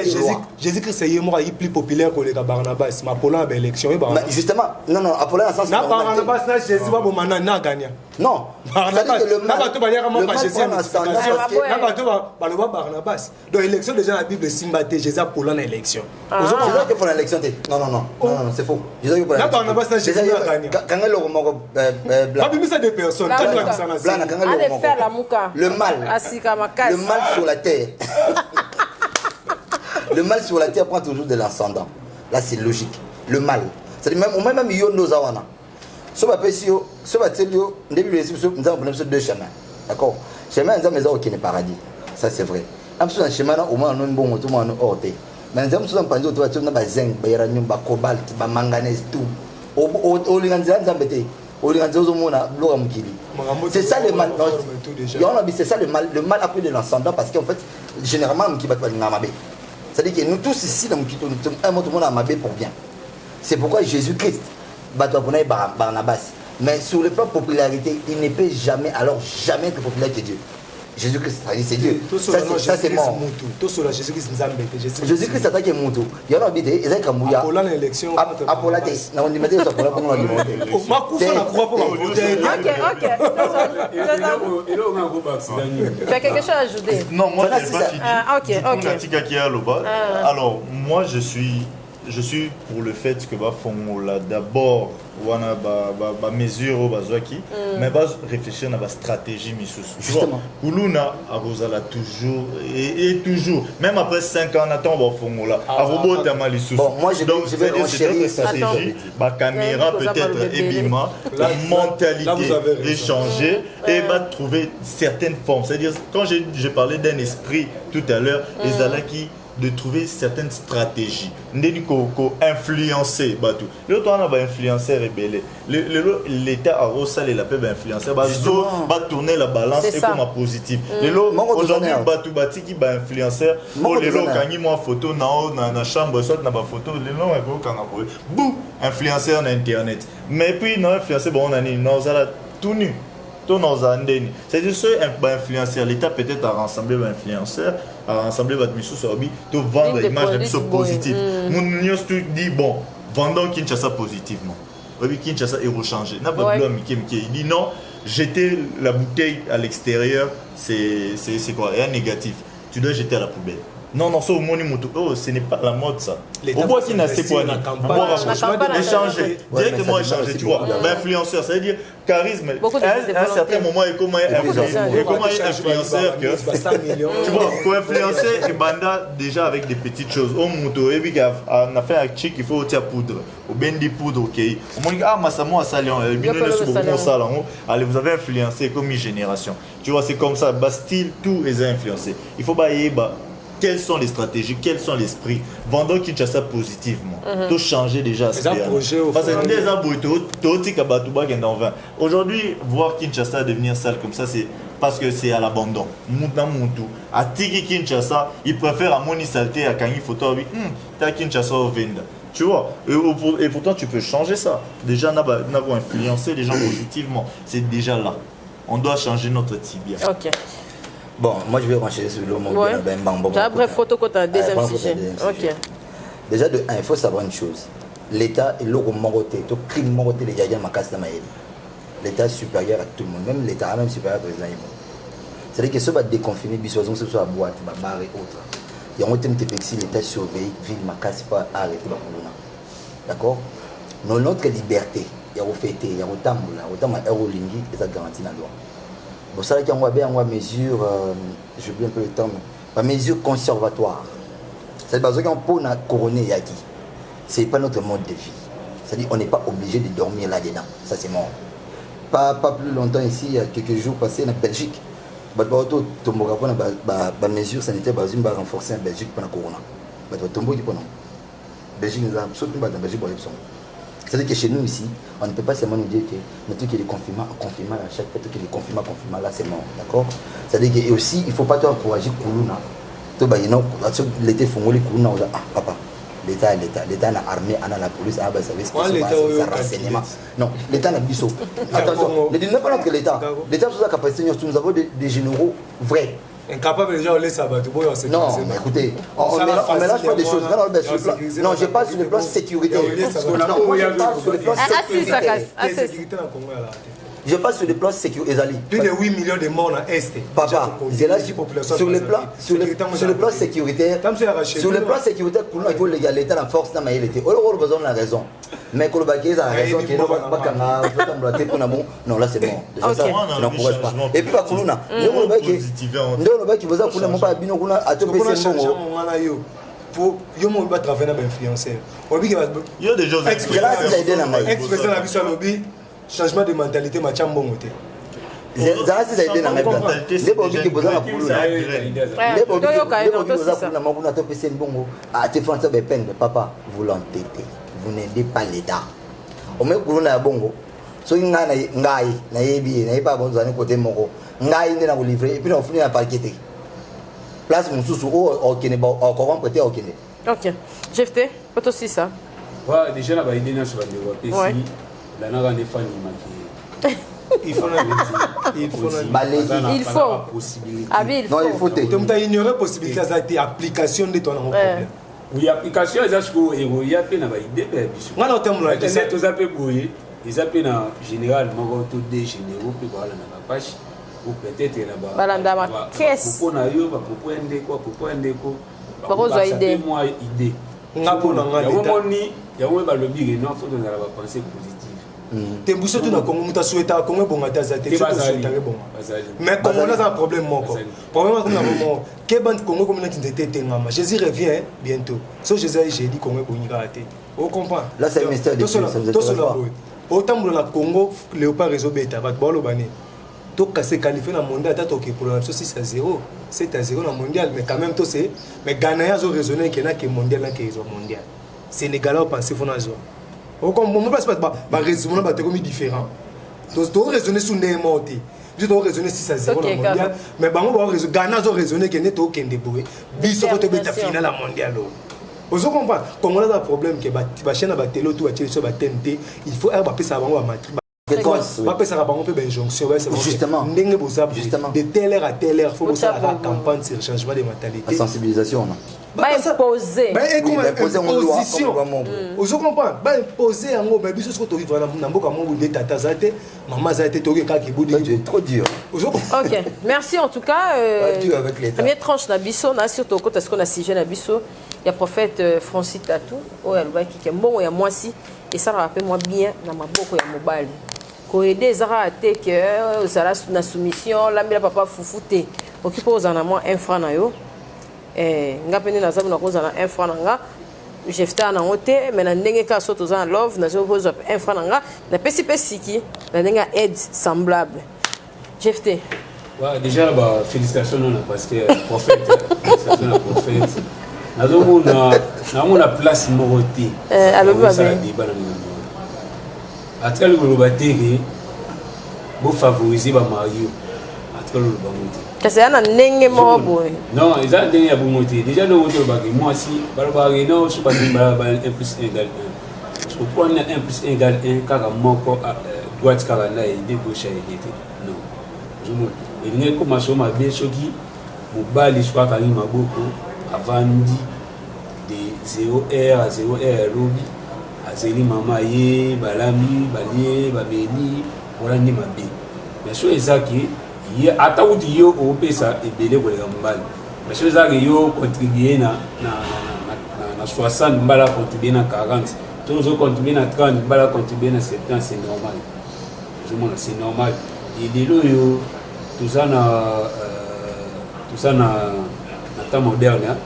Jésus-Christ c'est moi il plus populaire que les Barnabas mais Apollon a élection justement non Apollon dans sens na Barnabas na Jésus va bomana na gagner non Barnabas na ba to ba yaka mo pas Jésus na ba to ba lo Barnabas donc élection déjà la Bible simbaté Jésus Apollon na élection Jésus que pour l'élection non c'est faux Jésus pour na Barnabas na Jésus na gagner quand le moko blanc pas ça des personnes le mal sur la terre le mal sur la terre prend toujours de l'ascendant là c'est logique le mal c'est même yondo zawana so ba pesio so ba telio ndebile so nous avons deux chemins d'accord chemin nous avons aucun paradis ça c'est vrai am so chemin na au moins non bon tout monde orte mais nous avons panzo to na ba zinc ba uranium ba cobalt ba manganèse tout au linganza nzambete au linganza ozomona bloka mukili c'est ça le mal c'est ça le mal a pris de l'ascendant parce qu'en fait généralement mukili ba ngamabe c'est-à-dire que nous tous ici dans mukili nous sommes un mot tout monde amabe pour bien c'est pourquoi Jésus-Christ Barnabas. Mais sur le plan popularité, il ne peut jamais être populaire que Dieu. Jésus-Christ, c'est Dieu. Ça c'est mort. Jésus-Christ attaque Moutou. Il y a un habité, il y a un Kamouya. Apollon l'élection. Apollon, on dit maintenant ça pour la demander. Tu as quelque chose à ajouter? Non, moi je n'ai pas fini. Ok. Alors, moi je suis pour le fait que Fongola d'abord wana ba mesure au bazwaki mais va réfléchir à la stratégie misusu justement kuluna arozala toujours et toujours même après 5 ans attend ba Fongola arobota malisusu bon moi je vais renchérir stratégie ba caméra peut-être ebima la mentalité échanger et va trouver certaines formes, c'est-à-dire quand j'ai parlé d'un esprit tout à l'heure les alaki de trouver certaines stratégies. Influencer bateau. L'autre on a influencer rebelle. L'État a ressalé la paix influencer. Va tourner la balance et comme positif. Aujourd'hui bateau bati qui va influencer. Pour les lots quand moi photo na chambre soit na ba photo les lots quand bou influencer en internet. Mais puis non influencer bon on a ni nous a tout nu. C'est-à-dire ceux influenceurs, l'État peut-être a rassemblé les influenceurs, a rassemblé votre mission sur Obi, pour vendre l'image de mission positive. Mon news dit bon, vendons Kinshasa positivement. Obi Kinshasa est rechangé. N'a pas de il dit non, jeter la bouteille à l'extérieur, c'est quoi? Rien négatif. Tu dois jeter à la poubelle. Non, ça au monument. Oh, ce n'est pas la mode ça. Au bois qui n'a c'est quoi échanger. Directement échanger, tu vois. L'influenceur, c'est-à-dire charisme. À un certain moment, et comment influenceur que tu vois, pour influencer et banda déjà avec des petites choses. Au moto, et puis on a fait un chic, il faut aussi à poudre. Au bendi poudre, ok. On dit ah massamo à salon, allez vous avez influencé comme une génération. Tu vois, c'est comme ça. Bastille, tout est influencé. Il faut bailler quelles sont les stratégies, quels sont les esprits. Vendons Kinshasa positivement. Tout changer déjà. Parce que des aujourd'hui, voir Kinshasa devenir sale comme ça, c'est parce que c'est à l'abandon. À Tiki Kinshasa, ils préfèrent à Moni Salté, à Kangi Photo, t'as Kinshasa au Venda. Tu vois, et pourtant tu peux changer ça. Déjà, nous avons influencé les gens positivement. C'est déjà là. On doit changer notre tibia. Ok. Bon, moi je vais renchérir sur le monde. Après, photo côté deuxième sujet. Ok. Déjà, de 1, il faut savoir une chose. L'État est l'euro moroté, tout crime moroté, les gagnants macassent dans l'État est supérieur à tout le monde, même l'État même supérieur au président. C'est-à-dire que ceux qui sont déconfinés, que ce soit à boîte, à bar et autres, il y a un thème que l'État surveille, ville macasse, pas arrêter. D'accord? Dans notre liberté, il y a un fêté, il y a un temps, et ça garantit la loi. Bon, ça qu'il y a une mesure, j'oublie un peu le terme, une mesure conservatoire. C'est-à-dire qu'on peut couronner Yaki. Ce n'est pas notre mode de vie. C'est-à-dire qu'on n'est pas obligé de dormir là-dedans. Ça, c'est mort. Pas plus longtemps ici, il y a quelques jours passés, en Belgique. La mesure sanitaire va renforcer en Belgique pour la corona. Belgique nous a surtout dans Belgique pour l'Epson. C'est-à-dire que chez nous ici, on ne peut pas seulement nous dire que le truc est de confinement, à chaque fois que le confinement, là c'est mort. D'accord? C'est-à-dire que aussi, il ne faut pas encourager Koulouna. L'été, il faut encourager Koulouna. Ah, papa. L'État n'a armée, on a la police, on a le service renseignement. Non, l'État n'a pas. Attention, ne dis pas notre l'État. L'État a la capacité, nous avons des généraux vrais. Incapable déjà de laisser abattre. Non, mais écoutez, on mélange pas des choses. Non, je parle sur le plan sécurité. Je passe sur le plan sécurité. Plus de 8 millions de morts dans l'Est. Papa, sur le plan sécuritaire, pour nous, l'État en force, on a besoin de la raison. Mais quand on a raison, non, là c'est bon. Déjà ça, je n'encourage pas. Et puis, pour nous, yo mo ba travailler na influenceur obi ke yo des choses expression la biso lobby changement de mentalité ma chambongo te zala si zaide na ngaba le bobi ke boza na kuluna le bobi ke boza na makuna to pese mbongo a te français be peine papa vous l'entêtez vous n'aidez pas l'État o me kuluna ya bongo so ngai na yebi na yepa bonzo ni côté moko ngai ni na ko livrer et puis on finit à parqueter place mon sous au Kenya encore prêter au Kenya. OK. Jefté, peut aussi ça. Ouais, déjà là idée na sur la développer si la na ngane fani maki. Il faut possibilité. Non, il faut tu m'as ignoré possibilité ça été application de ton problème. Oui, application ça ce que il y a peine na idée biso. Ngana terme là, c'est tout ça peut boyer. Ils appellent na général moko tout des généraux puis voilà na page. Ou peut-être là-bas. Balanda ma caisse. Pour na yo ba pour ndeko. Pour ozo idée. Moi idée. Ngapo na ngala. Ya wo ba lobi non faut dans la pensée positive. Tembuso tu na Congo muta souhaita Congo bonga tazate tu souhaita bonga. Mais Congo on a un problème moko. Problème comme na moment que bande Congo comme n'était tengama. Jésus revient bientôt. So Jésus j'ai dit Congo bonga raté. On comprend. Là c'est un mystère de autant dans la Congo Léopard réseau bêta va bolo bané. Donc, c'est qualifié dans le mondial, pour la 6-0, 7-0 dans le mondial, mais quand même, c'est. Mais Ghana a raisonné qu'il y a un mondial, qui est mondial. Sénégalais ont pensé qu'il y a un mondial. Donc, on ne peut pas raisonner différent. Donc, tu as raisonné sur les morts. Tu as raisonné 6-0 dans le mondial, mais Ghana a raisonné qu'il y a un débrouillé. Bissot a été final à mondial. Vous comprenez? Comme on a un problème, que la chaîne a télé, tout a été sur la TNT, il faut appeler ça avant à matrice. Justement, de telle heure à telle heure, il faut faire la campagne sur le changement de mentalité. La sensibilisation. Imposer. Imposition. Vous comprenez? Imposer en gros, mais bis que tu vivre dans mboka mo de tata zate, maman zate toke ka kibudi. Tu es trop dur. OK. Merci en tout cas. Première tranche na biso na surtout quand est-ce qu'on a sujet na biso, il y a prophète Francis Tatou, o elba qui est bon ya moi si et ça rappelle moi bien na maboko ya mobali. Aider Zara à que ça la soumission la mila papa foufouté occupe aux en amont un franc na yo ngapeni na zabu na koza na un franc nga jefta na hote mais na ndenge ka soto za love na zo pose un franc nga na pesi pesiki na ndenge aide semblable jefté ouais déjà bah félicitations non parce que prophète félicitations à prophète na zo na place moroté alors ba atika le bateri bo favoriser ba Mario atika le bamuti kasi ana ndenge mo boy non ils ont ndenge ya bamuti déjà le woto ba moi si ba no so ba 1 + 1 = 1 je comprends 1 + 1 = 1 kaka moko droite kaka na ide gauche ide non je me il n'est comme ça ma bien soki mobali soit kali maboko avandi de 0R à 0R lobby azeli mama ye balami balie babeni olandi mabe mais so ezaki ye ata uti yo opesa ebele kolega mbali mais so ezaki yo contribuer na 60 mbala contribuer na 40 toujours contribuer na 30 mbala contribuer na 70 c'est normal tout le monde c'est normal et lelo yo tout ça na temps moderne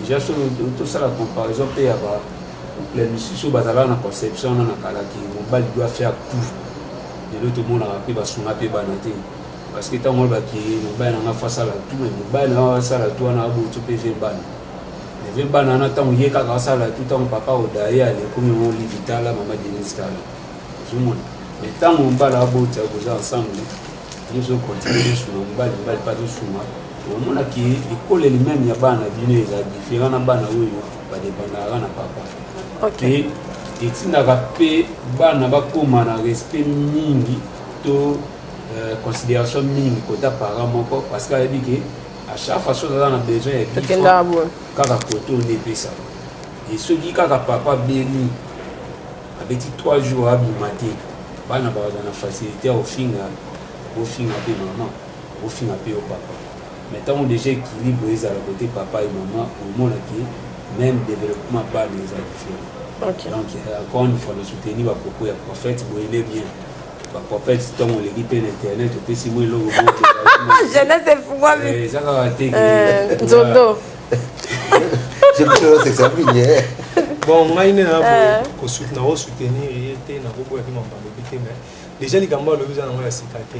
déjà tout ça la comparaison peut y avoir les musiciens bazala na conception na kala ki mobali doit faire tout de l'autre monde a pris basuna pe banate parce que tant on ba ki mobali na face à la tout mais mobali na face à la tout na bo to pe vembana le vembana na tant yeka ka sala tout tant papa o daia le comme on livitala mama dinistala tout le monde mais tant on ba la bo ta goza ensemble nous on continue sur mobali pas de souma omonaki ekoleli meme ya bana bino eza différent na bana oyo badepandaka na papa ke etindaka mpe bana bakóma na respect mingi to considération mingi kota parent moko parce que ayebi ke à chaque fois soki aza na besoin ya bifo kaka kote one epesa e soki kaka papa beni abeti 3 jours abima te bana baza na facilité ya ofinga mpe mama ofinga mpe yo papa mais ntango déjà équilibre ezala côté papa et maman omonaki même développement bana eza différent donc encore une fois na soutenir bapropos ya prophète boyele bien baprophète ntango oleki mpe na internet opesi mo eloko jeunesse efungwami eza kaka te nzondo bon ngai nde nakosoutenir ye te nakoboyaki mambo te mais déjà likambo alobi eza nango ya sika te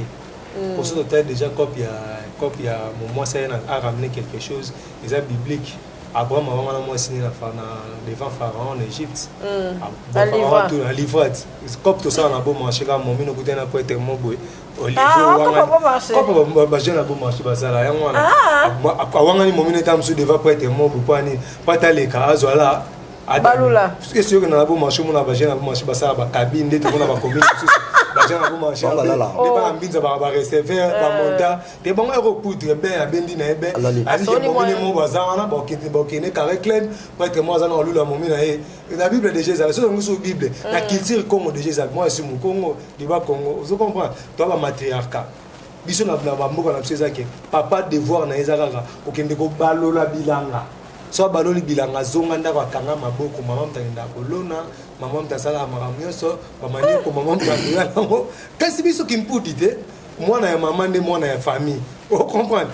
pour ce total déjà copie ya momwasi aye aramener quelque chose eza biblique Abraham avanga na mwasi ni na devant Pharaon en Égypte à livrade comme tout ça na bon marché ka momino kutena po être moboy olivier wanga ba jeune bon marché bazala yango wana awanga ni momino tamsu devant po être moboy pani pataleka azwala balula parce que sûr que na bon marché mona ba jeune bon marché basala ba cabine ndete kona ba commune bagent na bon marché de ba ambinza ba recevoir ba monta de bon ero poudre ben abendi na ebe ali ke momine mo bazana ba okene carré claim po être moi za na lula momina e la Bible de Jésus so nguso Bible la culture Congo de Jésus moi c'est mon Congo de ba Congo vous comprenez toi ba matriarcat biso na mboka na biso ke papa devoir na ezaka okende ko balola bilanga so baloli bilanga zonga ndako akanga maboko mama mtangenda kolona mama mtasala makambo nyonso bamani ko mama mtangenda nango kasi biso kimputi te mwana ya mama nde mwana ya famille o comprendre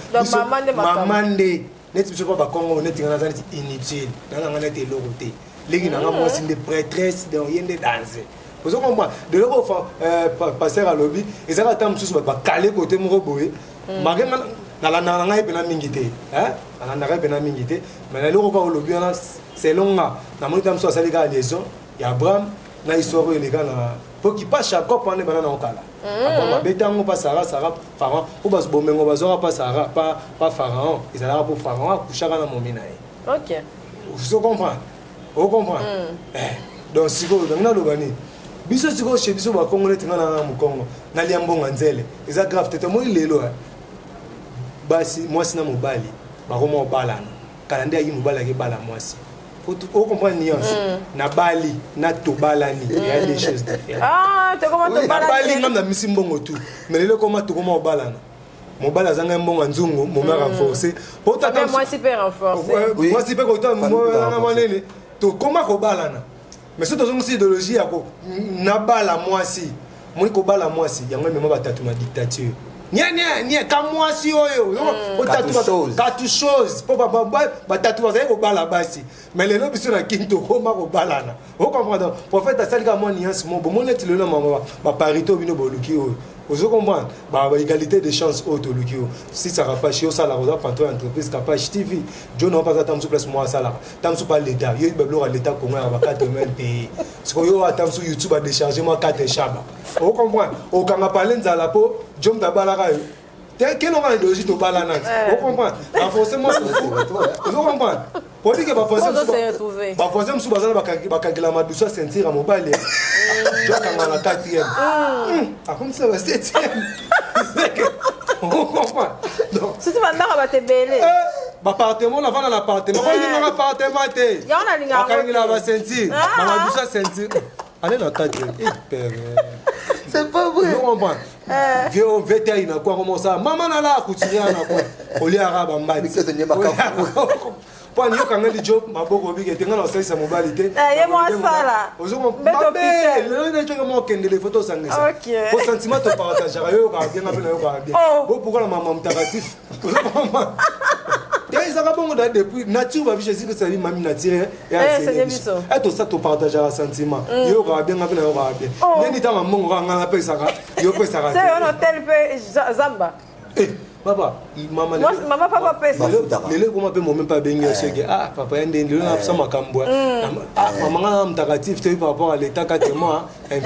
mama nde neti biso pa bakongo neti ngana zani inutile nanga neti eloko te leki nanga mwasi nde prêtresse de yende danser vous comprenez de loko passer à lobby ezaka tam susu ba kale côté moko boye makenga na ngai pena mingi te na ngai pena mingi te mais na loko ka lobby na selon nga na moni tam so asali ka liaison ya Abraham na histoire ele kana pour qui pas Jacob ane bana na okala ba betango pa Sarah Pharaon ou bas bomengo bazora pa Sarah pas Pharaon ils allaient pour Pharaon kushaka na momina e OK vous comprenez vous comprenez donc siko na lobani biso siko chez biso ba Congo netinga na mukongo na liambonga nzele eza grave tete moi lelo basi mwasi na mobali bakoma obalana kala nde ayi mobali ake bala mwasi faut comprendre nuance na bali na tobalani il y a des choses différentes te comment to balani bali ngam na misi mbongo tu mais lelo koma to koma obalana mobali azanga mbongo nzungu moma renforcer pour ta mais moi super renforcer moi super ko ta mona manene to koma ko balana mais c'est dans une idéologie ya ko na bala mwasi moi ko bala mwasi yango mema batatu na dictature nia kamwasi oyo katu chose po batatu bazali kobala basi mais lelo biso na kinto koma kobalana okomprendre prophète asalika mwa nuance mo bomoneti lelo baparité bino boluki oyo vous comprenez égalité de chance au Tolukio si ça va pas chez au salaire on doit prendre entreprise capable TV John n'a pas attendre sur place moi salaire tant sur pas l'état il y a l'état comment on va 4000 pays ce qu'on y a attendre sur YouTube à décharger moi 4 chaba vous comprenez au kanga parler nzala po John tabalaka quel on a idéologie to balana vous comprenez forcément vous comprenez pour dire que ba forcément sous bazana bakagila madusa sentir à mobile jo kanga na 4e comme ça va 7e on comprend donc si tu vas ndaka batebele appartement la vana l'appartement on dit appartement te ya on a linga bakagila ba sentir madusa sentir allez na 4e c'est pas vrai on comprend vieux vétéran na quoi comment ça maman na la coutumier na quoi oli arabe mbadi Pani yo kanga di job maboko bige tenga na osesa mobile te. Ye mo asala. Ozo babe, le na chonga mo kende les photos sangesa. OK. Pour sentiment te partage yo ka bien ngapela yo ka bien. Bo pourquoi la maman mutagatif. Te izaka bongo da depuis nature ba biche sika sabi mami nature ya c'est. Et tout ça te partage un sentiment. Yo ka bien ngapela yo ka bien. Neni tanga mongo ka ngana pesa ka yo pesa ka. C'est un hôtel pe Zamba. Papa maman papa pesa lelo comment peut moi même pas bengi ce que ah papa ndé lelo na ça makambo ah maman mtakatif te par rapport à l'état quatrièmement un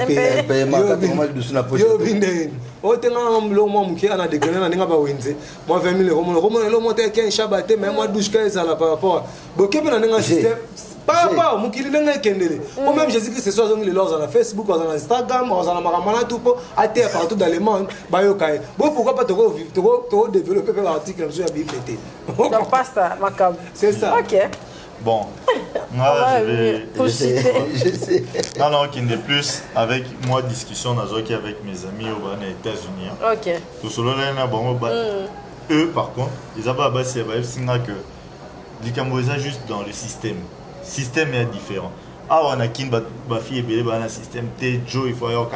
peu yo binde o tenga lo mo mki ana de gana ninga ba wenze moi 20 000 euros lo monter 15 chabate mais moi 12 15 ça la par rapport boké na ninga système pas mukili ndenge kendele ou même Jésus Christ ce soir zongi les sur Facebook sur Instagram sur makamana tout pour atterre partout dans le monde ba yo kai bon pourquoi pas to développer un article sur la Bible été donc pasta macam c'est ça OK bon moi je sais non qui n'est plus avec moi discussion nazoki avec mes amis aux États-Unis OK tout solo là bon eux par contre ils avaient abassé singa que likambo ça juste dans le système est différent. Ah, on a qui ba fille belé ba un système T Joe il faut avoir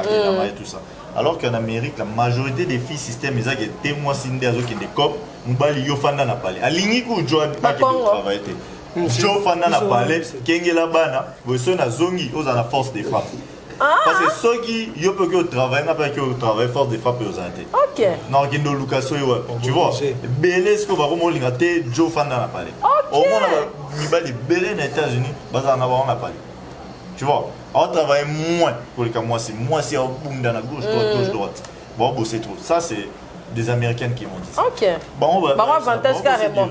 et tout ça. Alors qu'en Amérique la majorité des filles système ils a que témoins sindé azo qui des cop mbali yo fanda na parler. Alingi ku Joe ba qui travailler té. Joe fanda na parler kengela bana boso na zongi aux la force des frappes. Parce que ceux qui yo peut que travailler n'a pas que travail force des frappes aux anté. OK. Non qui no Lucaso tu vois. Belé ce que va vraiment lingaté Joe fanda na parler. Au moins il va les belés aux États-Unis, on a parlé. Tu vois, on travaille moins pour les cas, moi c'est un boom dans la gauche, droite. Bon, c'est trop. Ça, c'est des Américaines qui m'ont dit ça. OK. Bon, avantage carrément.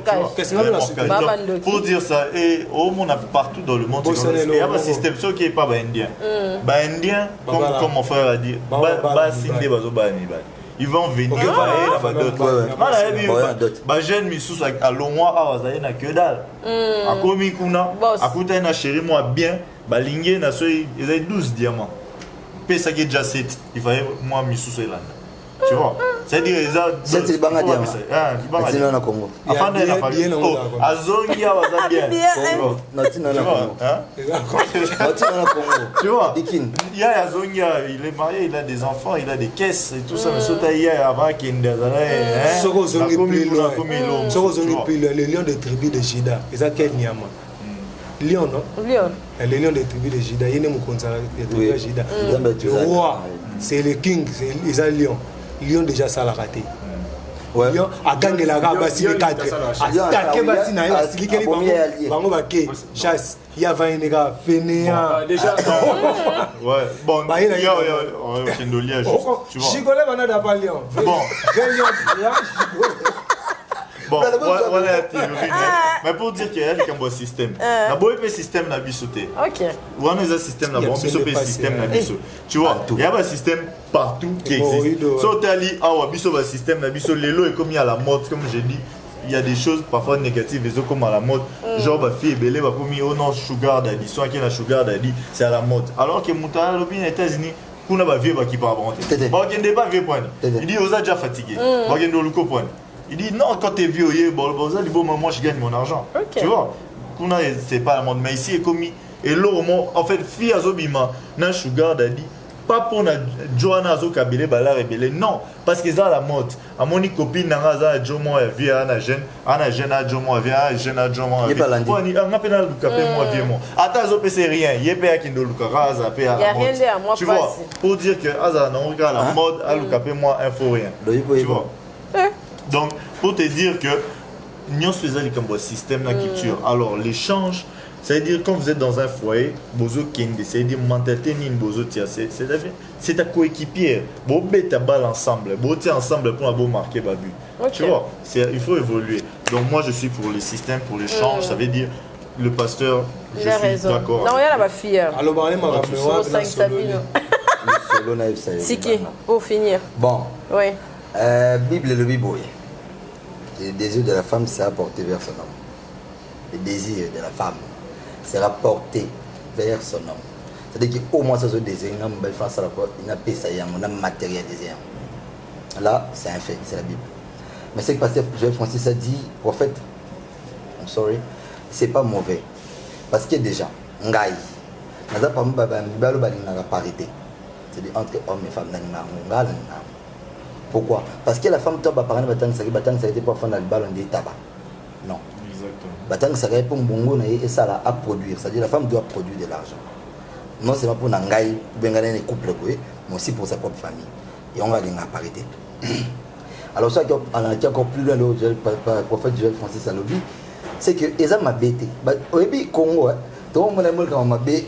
Pour dire ça, et au monde partout dans le monde, il y a un système qui n'est pas indien. Indien, comme mon frère a dit, ils vont venir jeune misous à l'ongwa à wazayena que dalle à komi kuna à kuta na chéri moi bien balingé na so ils ont 12 diamants pesa qui déjà 7 il fallait moi misous elanda tu vois c'est dire c'est les banga diamants c'est là na Congo afin de la famille azongi à wazabien natina na Congo natina na Congo tu vois il y a azongi il est marié il a des enfants il a des caisses et tout ça mais sauta hier avant qu'il les lions de tribu de Juda ils ont quel niama lion non les lions de tribu de Juda il est mon conseiller de tribu de Juda le roi c'est le king c'est les lions lion déjà ça l'a raté lion a gagné la rabat si les 4 attaqué basi na yo silikeli bango ba ke chasse il y a 20 gars fainéant déjà ouais bon yo tu vois Chigolé va na pas lion bon lion bon voilà la théorie mais pour dire qu'il y a un système na boy pe système na bisoté OK on a un système na bon bisoté système na biso tu vois il y a un système partout qui existe so tali awa biso ba système na biso lelo est comme il y a la mode comme j'ai dit il y a des choses parfois négatives mais comme à la mode genre ba fille belé ba komi oh non sugar daddy soit qui la sugar daddy c'est à la mode alors que mutala lobi aux États-Unis kuna ba vieux ba qui pas bon ba kende pas vieux point il dit aux a déjà fatigué ba kende luko point il dit non quand tu es vieux moi je gagne mon argent tu vois kuna c'est pas la mode mais ici est commis et l'homme en fait fille azobima na sugar daddy pas pour na Joanna zo kabele bala rebelle non parce que ça la mode à mon copine na za jomo ya vie ana jeune a jomo via jeune a jomo pour ni on appelle le capé moi vieux moi ata zo c'est rien yebe akindo lukara za pe à la mode tu vois pour dire que aza na on regarde la mode à le capé moi info rien tu vois donc pour te dire que nous faisons le système de culture alors l'échange c'est-à-dire quand vous êtes dans un foyer bozo kende c'est-à-dire mentalité ni bozo tia c'est ta coéquipière bo beta balle ensemble bo tia ensemble pour avoir marqué babu tu vois il faut évoluer donc moi je suis pour le système pour l'échange ça veut dire le pasteur je suis d'accord non il y a la fille alors parler ma Siki pour finir bon oui Bible le Bible le désir de la femme sera porté vers son homme le désir de la femme sera porté vers son homme. C'est-à-dire qu'au moins ça se désire, il n'a pas ça, il a matérialisé. Là, c'est un fait, c'est la Bible. Mais ce que pasteur Joël Francis a dit, prophète, I'm sorry, c'est pas mauvais. Parce que déjà, ngai, n'a pas la parité. C'est-à-dire entre hommes et femmes, pourquoi? Parce que la femme tombe par exemple, ça a été pour faire le ballon de tabac. Non. Exactement. Ça répond bongo et ça à produire. C'est-à-dire la femme doit produire de l'argent. Non seulement pour Nangaï, pour un couple, mais aussi pour sa propre famille. Et on va aller à parité. Alors ça, on a été encore plus loin, le prophète Joël Francis Alobi, c'est que les gens m'ont bêté. Au début, Congo, tout le monde m'a bien,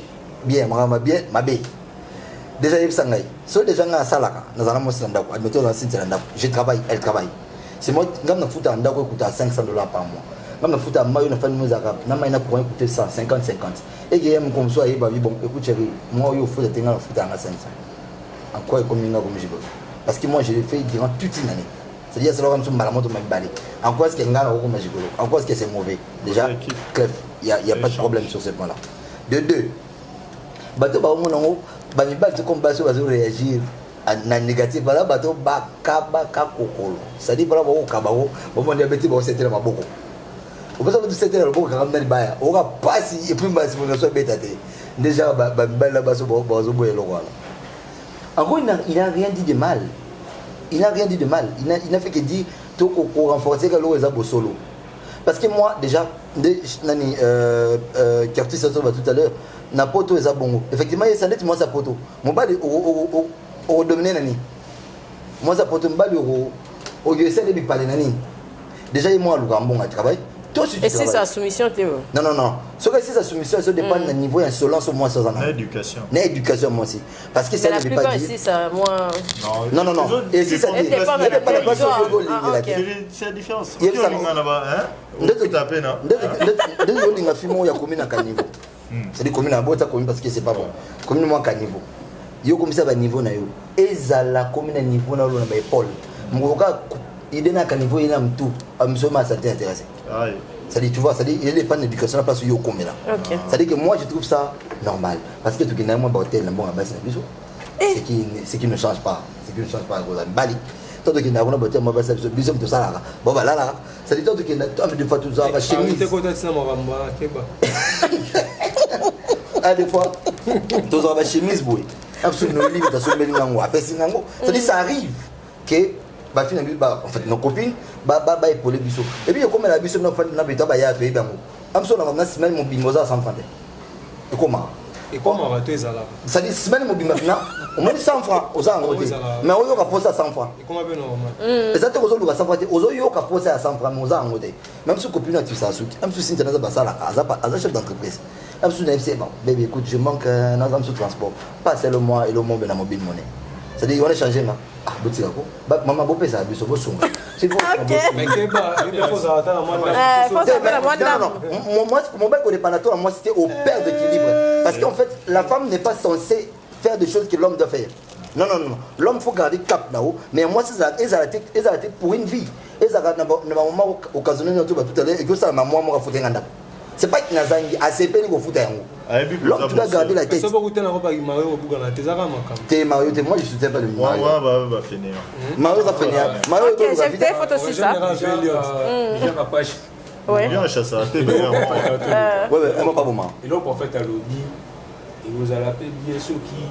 déjà, il y a des gens qui sont à Salaka, je travaille, elle travaille. C'est moi qui me fous à $500 par mois. Je me fous à moi, je coûté 150, 50. Et je me comme ça, bon, écoute, chérie, moi, je fous à 500. En quoi est comme je veux? Parce que moi, je l'ai fait durant toute une année. C'est-à-dire que c'est là que je me suis en quoi est-ce qu'il y a un en quoi est-ce que c'est mauvais? Déjà, il n'y a pas de problème sur ce point-là. De deux, bateau réagir à négatif, bateau c'est-à-dire que on diabète, c'était ma beaucoup. On peut savoir que c'était le bon quand même baya. On va pas si et puis ma simulation bêta. Déjà là-bas sur en gros, il n'a rien dit de mal. Il n'a rien dit de mal. Il n'a fait que dire pour renforcer que l'eau est solo. Parce que moi, déjà, Curtis a tout à l'heure, na poto est bon. Effectivement, il s'en est moi sa poto. Mon bal au dominé nani. Moi sa poto mbali au essaie de parler nani. Déjà, moi, le bon à travail. Et c'est sa soumission, Théo? Non. Ce que c'est sa soumission, ça dépend d'un niveau insolence au moins sans en l'éducation. L'éducation, moi aussi. Parce que ça ne veut pas dire. Ici, ça, moi. Non. Et si ça dit. C'est la différence. Il y a là-bas, hein? C'est-à-dire commune à Bota, commune parce que c'est pas bon. Commune moins qu'à niveau. Yo comme ça, niveau na yo. Et ça la commune à niveau na l'on a Paul. Mon il est à niveau, il a tout. Absolument, ça t'intéresse. Ça dit, tu vois, ça dit, il est pas d'éducation là parce que yo comme là. Ça dit que moi je trouve ça normal parce que tout qui n'a moins bordel, bon à base na biso. Ce qui ne change pas, Bali. Tant que n'a pas bordel, moi base na biso tout ça là. Bon bah là, ça dit tant que n'a pas de fois tout ça va chemise. Ah des fois, tout ça va chemise boy. Absolument libre dans son belingango. Après singango, ça dit ça arrive que bah finalement en fait nos copines épauler biso et puis comme la biso n'a pas na beta ba ya to ibango am so na semaine mon bimoza sans francs et comment rater ça là ça dit semaine mon bimoza na on m'a dit 100 francs aux angotés mais on yoka poser à 100 francs et comment bien normal exactement aux yoka 100 francs aux yoka poser à 100 francs aux angotés même si copine tu ça souki même si c'est dans ça là à chef d'entreprise même si c'est bon bébé écoute je manque dans un transport pas c'est le mois et le monde dans mobile monnaie ça dit on a changé là ah bottiako maman bo pesa biso bo songa c'est bon mais que bah il faut ça attendre moi mon bec au dépanatoire moi c'était au père d'équilibre parce qu'en fait la femme n'est pas censée faire des choses que l'homme doit faire non l'homme faut garder cap là-haut mais moi c'est ça ils arrêtent pour une vie ils arrêtent na moment occasionnel tout à l'heure et que ça maman moi faut nganda c'est pas que nazangi ACP ni ko futa yango l'homme tu dois garder la tête ça va goûter na roba Mario au Bugana tezaka makam t'es Mario moi je soutiens pas le Mario moi finir Mario va finir Mario j'ai vu des photos sur ça déjà ma page bien chasse à télé ouais on pas bon et le prophète a dit il vous a rappelé bien ceux qui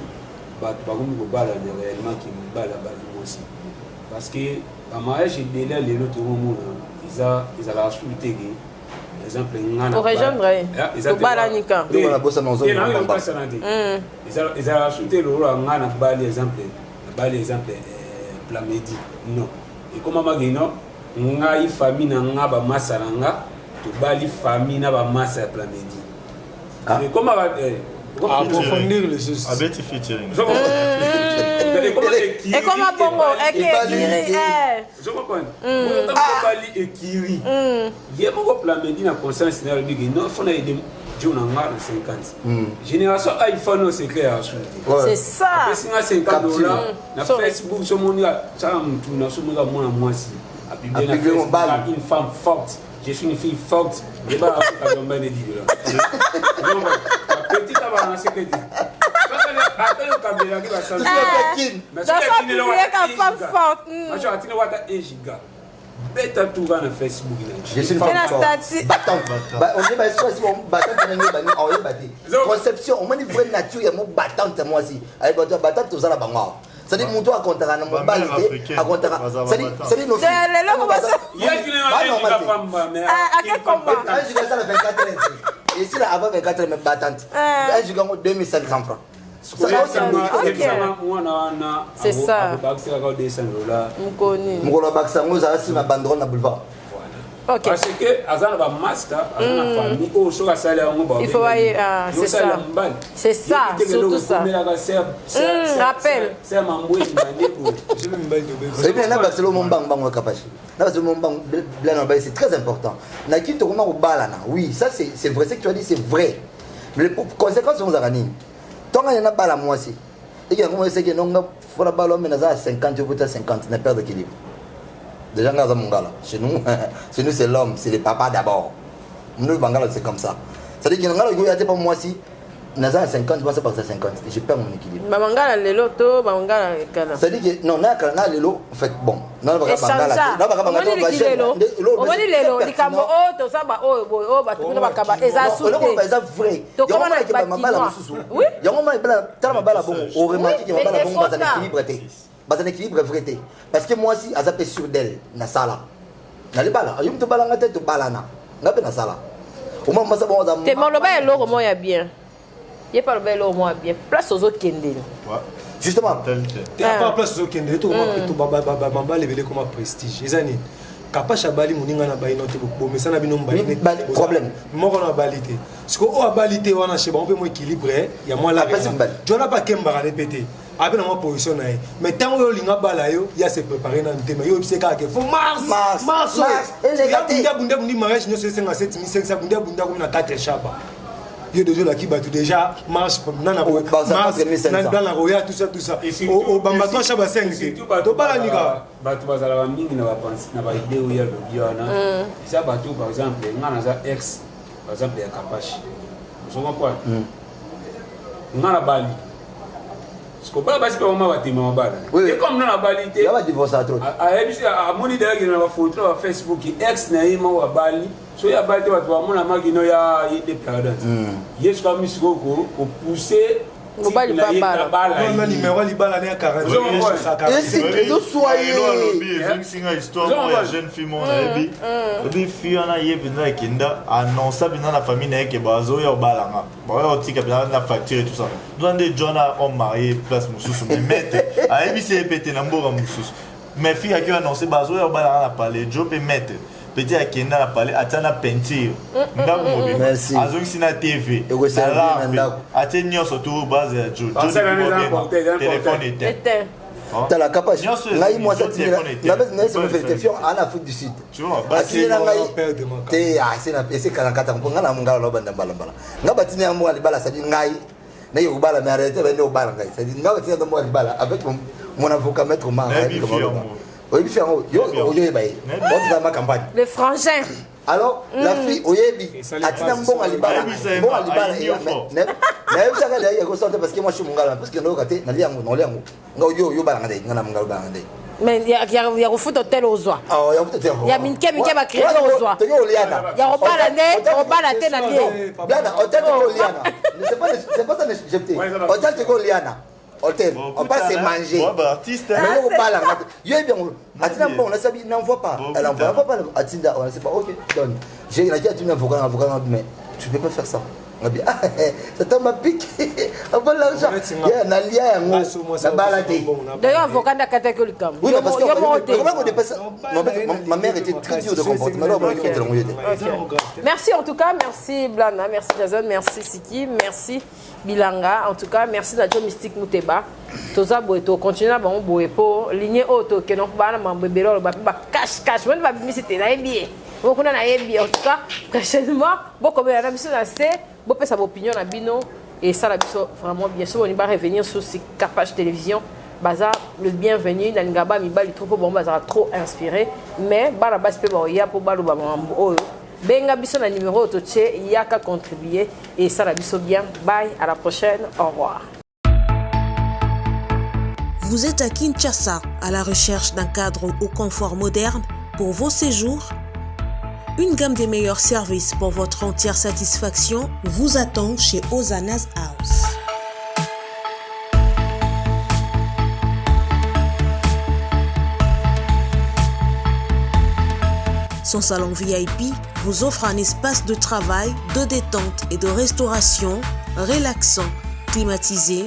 par contre ko bala réellement qui me bala aussi parce que à mariage et délai les autres monde ils a la souhaité exemple ngana pour rejoindre to balanika on a bossé dans zone ils a ajouté le rôle ngana bali exemple plamedi non et comme magino ngai famille na ngaba masaranga to bali famille na ba masa plamedi et comme approfondir les choses avec featuring et comment bongo ekiri je comprends bali ekiri yemo ko plamedi na conscience na bigi non fona idem jona ngara 50 génération iPhone c'est clair c'est ça c'est $50 na Facebook so monia ça mtu na so monia mwana mwasi abibe na une femme forte je suis une fille forte et pas à domber des livres donc petit avant c'est petit attends le caméra qui va changer mais ça c'est une femme forte moi je attends what a giga beta tout va na Facebook je suis une femme forte battante on dit bah soit si on battante na ngeba ni on y batti conception on m'a dit vraie nature ya mo battante moi aussi avec battante tout ça la bango ça dit mon doigt contre na mo balle à contre ça dit nos c'est le logo ça il y a qui ne va pas mais à quel combat je gagne ça le 24 et si là avant 24 mais battante là je gagne 2500 francs C'est ça. Mukolo Baksango ça c'est ma banderole na boulevard. Ok. Parce que azana ba master, azana famille au so ka sala ngo ba. Il faut aller c'est ça. C'est ça, surtout ça. Rappel. C'est mambo imandeko. C'est bien na Barcelone mon bang bang kapachi. Na Barcelone mon bang blanc ba c'est très important. Na qui to comment au balana. Oui, ça c'est vrai ce que tu as dit c'est vrai. Mais les conséquences sont zarani. Tant il y en a pas la moi aussi. Et quand on sait que non faut la balle mais na 50 ou 50 na perte d'équilibre. Déjà, chez nous, c'est l'homme, c'est les papas d'abord. Nous, Bangala, c'est comme ça. C'est-à-dire que nous, il y a pas moi si, nous avons 50, je passe par 50, je perds mon équilibre. Bangala, le loto, Bangala, le cana. C'est-à-dire que non, on le lot, en fait, bon. Non, on va Bangala. On va dire le lot, les camo, oh, tout ça, oh, oh, bah, tout le monde va ça soutient. C'est vrai. Il y a un moment qui m'a balle oui. Il y a un moment qui m'a balle bon, on remarque qu'il m'a balle bon dans l'équilibre. Bah un équilibre vrai parce que moi aussi azapé sur d'elle na sala na le bala ayum to bala ngate to bala na ngabe na sala au moment ça bon te mo lo ba lo mo ya bien y pas le ba lo mo bien place aux autres kende justement te pas place aux autres kende to baba levelé comme prestige ezani Kapacha bali muninga na bayi note bo mais ça na bino mbali problème moko na balité parce que o balité wana cheba on peut mo équilibré ya moi la jona pas kemba répéter après na mo position na mais tant yo linga bala yo ya se préparer na ntema yo bise ka ke faut mars ya bunda bundi mariage no 7500 bunda comme na 4 chapa yo déjà là qui bat déjà marche na na roya tout ça au bamba toi chaba 5 to bala nika bato bazala mingi na bapense na ba idée ou ya lobiana ça bato par exemple ngana za ex par exemple ya Kapachi je comprends ngana bali ce qu'on parle basi pas mama batima mabala et comme na bali te ya ba divorce trop a ebisi a moni derrière na ba photo na Facebook ex na yima wa bali so ya bali te bato ba mona magino ya yede perdant yes comme misiko ko pousser mobali pas bala non numéro libala na 40 et do soyez singa histoire ya jeune fille mon ebi ebi fille na yebi na kinda annonce bina na famille na ke bazo ya balanga ba ya tika bina na facture et tout ça dans des jona on marié place mususu mais mette a ebi c'est pété na mbora mususu mais fille a qui annoncé bazo ya balanga na parler job et mette petit à Kenda na parler atana peinture ndako mobile merci azongi sina TV ate nyoso to base ya jo téléphone était t'as la capacité ngai moi ça tire la base n'est pas fait fion en Afrique du Sud tu vois basi na ngai te c'est na PC 44 pour ngana mungala lo banda bala nga batini amu ali bala sadi ngai na yo bala mais arrêtez bende o bala ngai sadi nga batini do mo ali bala avec mon avocat maître Marie oui, les frangins. Alors, la fille, oyebi, atina bon alibala, bon alibala, parce que moi je suis mongala, parce que nous kate, na liango, yo bala ngade, ngana mongala bala ngade. Mais il y a refut hôtel aux oies. Ah, il y a refut hôtel. Il y a minke ba créer aux oies. Il y a robala te na lié. Blana, hôtel te liana. C'est pas ça ne jeter. Hôtel te liana. Hôtel, on passe se manger. Artiste. Mais on parle. Yo bien. Atina bon, on sabi n'envoie pas. Elle envoie pas Atina, on sait pas. OK, donne. J'ai la dit à tu avocat mais tu peux pas faire ça. On dit ah, ça t'a m'a piqué. Avant l'argent. Il y a un alia na balade. D'ailleurs avocat na catégorie comme. Oui, parce que comment on dépasse ma mère était très dure de comportement. Merci en tout cas, merci Blana, merci Jason, merci Siki, merci Bilanga, en tout cas, merci Nadio Mystique Mouteba. Toza boeto continue ba boepo ligne auto que non ba na mbebelo ba cash même ba misité na bien. Beaucoup na bien en tout cas, prochainement beaucoup na biso na c'est bo pesa opinion na bino et ça la biso vraiment bien sûr on va revenir sur ce Kapachi télévision. Baza le bienvenu na ngaba mi bali trop bon baza trop inspiré mais bala bas pe ba ya po balu ba mambo oyo. Benga biso na numéro auto tché yaka contribuer et ça la biso bien. Bye, à la prochaine. Au revoir. Vous êtes à Kinshasa, à la recherche d'un cadre au confort moderne pour vos séjours. Une gamme des meilleurs services pour votre entière satisfaction vous attend chez Ozanas House. Son salon VIP vous offre un espace de travail, de détente et de restauration relaxant, climatisé,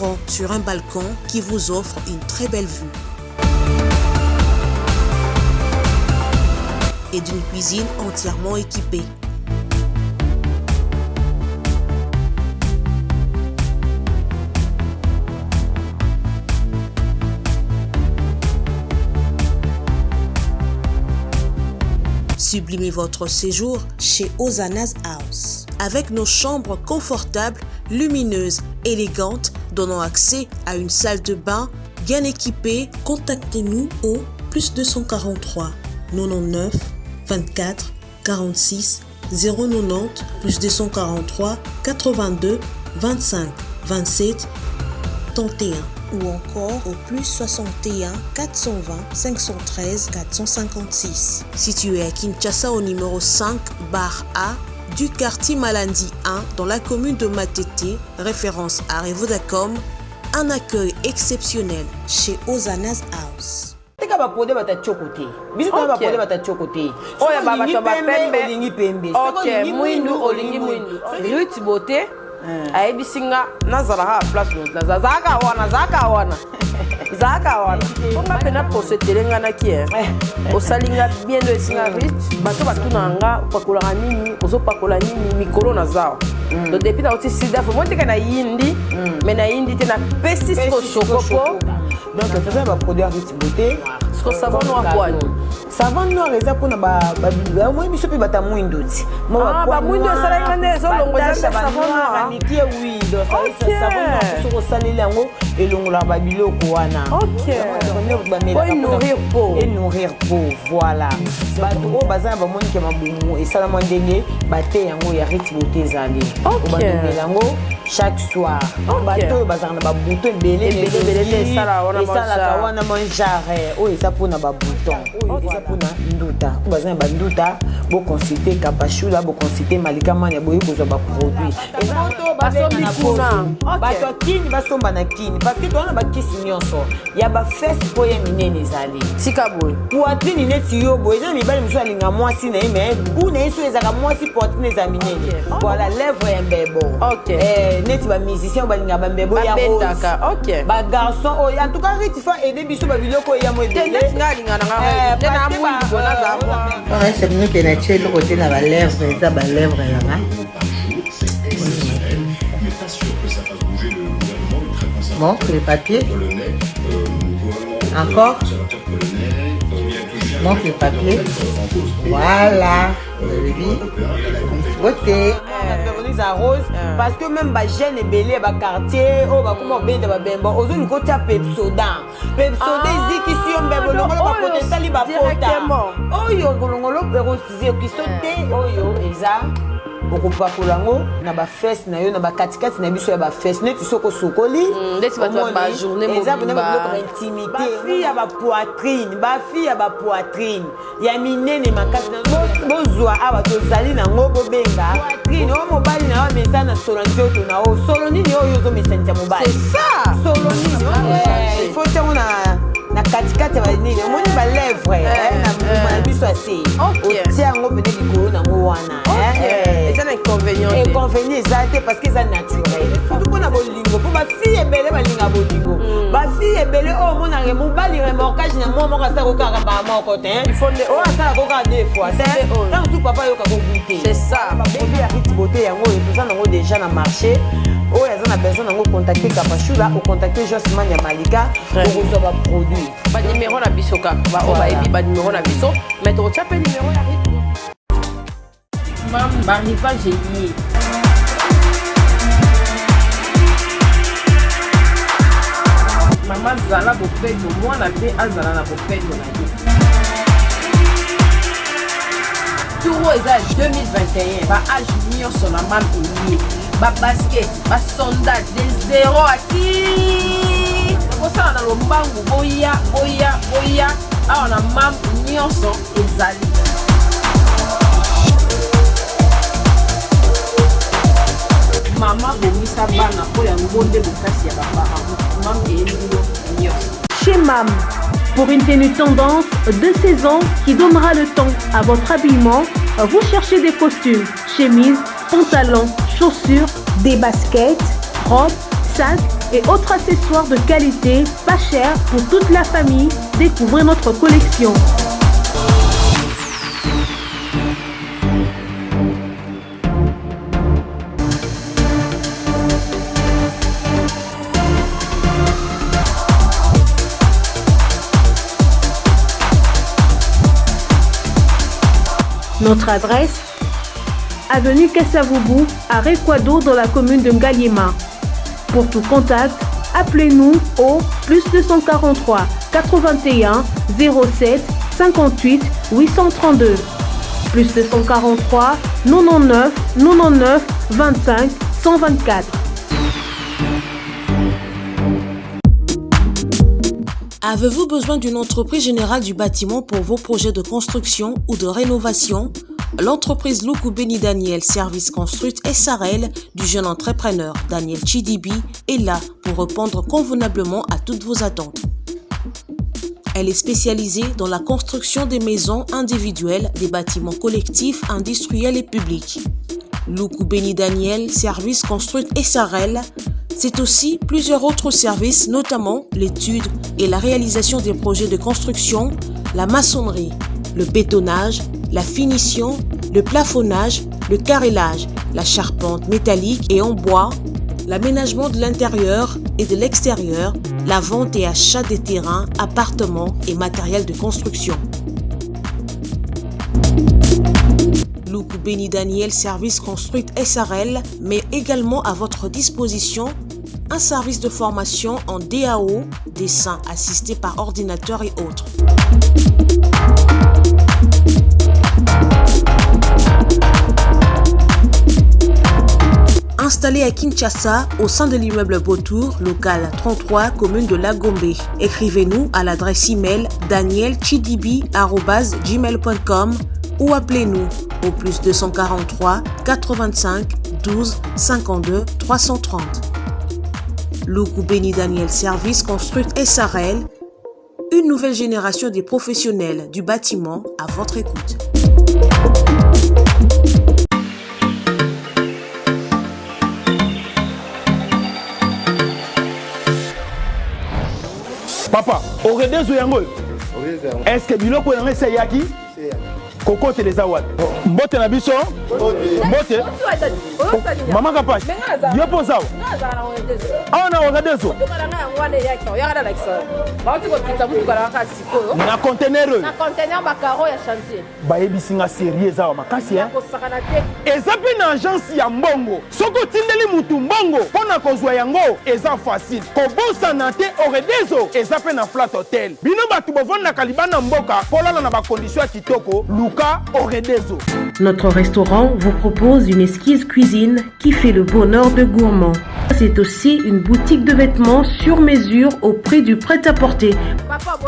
entrons sur un balcon qui vous offre une très belle vue. Et d'une cuisine entièrement équipée. Sublimez votre séjour chez Ozanas House. Avec nos chambres confortables, lumineuses, élégantes, donnant accès à une salle de bain bien équipée, contactez-nous au +243 99 24 46 090 +243 82 25 27 31 ou encore au +61 420 513 456. Situé à Kinshasa au numéro 5 bar A du quartier Malandi 1 dans la commune de Matete, référence à Revodacom, un accueil exceptionnel chez Ozanas House. Ruth Beauté ayebisinga nazala place zaka wana ponga pena posetelenga na kie osalinga bien de singa Ruth bato batunanga pakola nini ozopakola nini mikolo na zao donc depuis na oti sida fo monte kana yindi mais na yindi te na pesi ko chocopo donc faisant ba produit Ruth Beauté ko savon noir quoi savon noir eza pona ba moi biso pe bata mwindoti ba mwindo sala ngane zo longoza savon noir nikie oui donc savon noir so salila ngo elongola ba biloko wana et nourrir peau voilà bato o bazana ba monike mabumu et sala ndenge bate yango ya Ruth Beauté zali o bandela ngo chaque soir bato bazana ba bouton belé sala wana manjare o eza pona ba bouton eza pona nduta bazana ba nduta bo consulter Kapashula bo consulter Malika Manya boye kozwa ba produit et bato bazana kuna bato kini basomba na kini parce que tona ba kisi nyonso ya ba fesse poye minene zali sika boye poitrine neti yo boye eza mibali muso alinga mwasi na mais kuna eso ezaka mwasi poitrine za minene voilà lèvre ya mbebo neti ba musicien balinga ba mbebo ya rose ba garçon o en tout cas Ruth fa aider biso ba biloko ya mo ebele ngalinga na mwindi bona za moi c'est mieux que na chelo côté na ba lèvre eza ba lèvre là bon, les papiers. Encore. Montre les papiers. Voilà. Beauté. Rose parce que même ba jeune et belé ba quartier oh ba comment benda ba bemba ozo ni kotia Pepsoda ziki si on bebo longolo ba potentiel ba pota oh yo longolo pero tize ki sote oh yo eza okopakola ngo na ba fesse na yo na ba katikati na biso ya ba fesse neti soko sokoli ndeti ba journée mobimba ba intimité ba fille ya ba poitrine ya minene makasi na bozwa aba tozali na ngo bobenga poitrine o mobali na wa mesa na solo nzoto na o solo nini oyo zo mesantia mobali c'est ça solo nini il faut tango na katikati ba nini moni ba lèvre na biso ase otia ngo pene likolo na ngo wana c'est un inconvénient exact parce que c'est naturel tout pour na bolingo pour ba fille ebele balinga bolingo ba fille ebele o mona remo bali remorquage na mo ka sa ko ka ba ma ko te il faut o asa ko ka deux fois c'est tant tout papa yo ka ko goûter c'est ça ba bébé ya Ruth Beauté yango et tout ça nango déjà na marché o ya za na besoin nango contacter Kapashula ou contacter Josman ya Malika pour vous avoir produit ba numéro na biso ka ba o ba ebi ba numéro na biso mais to chape numéro ya Ruth Mam arrivage lié. Maman zala bopeto mwana pe azala na bopeto na ye. Touro eza 2021 ba âge nyonso na mam lié. Ba basket, ba sondage de 0 à 10. Kosala na lombangu boya awa na mam nyonso ezali. Maman bomisa bana po ya ngonde bokasi ya baparents mam eyelilo nyonso. Chez MAM, pour une tenue tendance de saison qui donnera le ton à votre habillement, vous cherchez des costumes, chemises, pantalons, chaussures, des baskets, robes, sacs et autres accessoires de qualité, pas cher pour toute la famille. Découvrez notre collection. Notre adresse, avenue Kassavoubou, à Rekwado, dans la commune de Ngaliema. Pour tout contact, appelez-nous au +243 81 07 58 832. +243 99 99 25 124. Avez-vous besoin d'une entreprise générale du bâtiment pour vos projets de construction ou de rénovation? L'entreprise Luku Beni Daniel Service Construit SRL du jeune entrepreneur Daniel Chidibi est là pour répondre convenablement à toutes vos attentes. Elle est spécialisée dans la construction des maisons individuelles, des bâtiments collectifs, industriels et publics. Luku Beni Daniel Service Construit SRL, c'est aussi plusieurs autres services, notamment l'étude et la réalisation des projets de construction, la maçonnerie, le bétonnage, la finition, le plafonnage, le carrelage, la charpente métallique et en bois, l'aménagement de l'intérieur et de l'extérieur, la vente et achat des terrains, appartements et matériel de construction. Luku Beni Daniel Service Construit SRL met également à votre disposition un service de formation en DAO, dessin assisté par ordinateur et autres. Installé à Kinshasa, au sein de l'immeuble Beautour, local 33, commune de Lagombe. Écrivez-nous à l'adresse email danielchidibi@gmail.com ou appelez-nous au +243 85 12 52 330. Luku Beni Daniel Service Construit SRL, une nouvelle génération des professionnels du bâtiment à votre écoute. Papa, oredezo yango. Est-ce que biloko yango c'est yaki? Koko teleza mbote na biso mbote mama kapashi yo posa ana oredezo na conteneur bakaro ya chantier bayebisinga série eza makasi eza pe na agence ya mbongo soko tindeli mutu mbongo pona kozwa yango eza facile kobosana te oredezo eza pe na flat hotel bino batu bovanda kalibana mboka polala na bakondition ya kitoko Luka Oredezo. Notre restaurant vous propose une esquisse cuisine qui fait le bonheur de gourmands. C'est aussi une boutique de vêtements sur mesure au prix du prêt-à-porter. Papa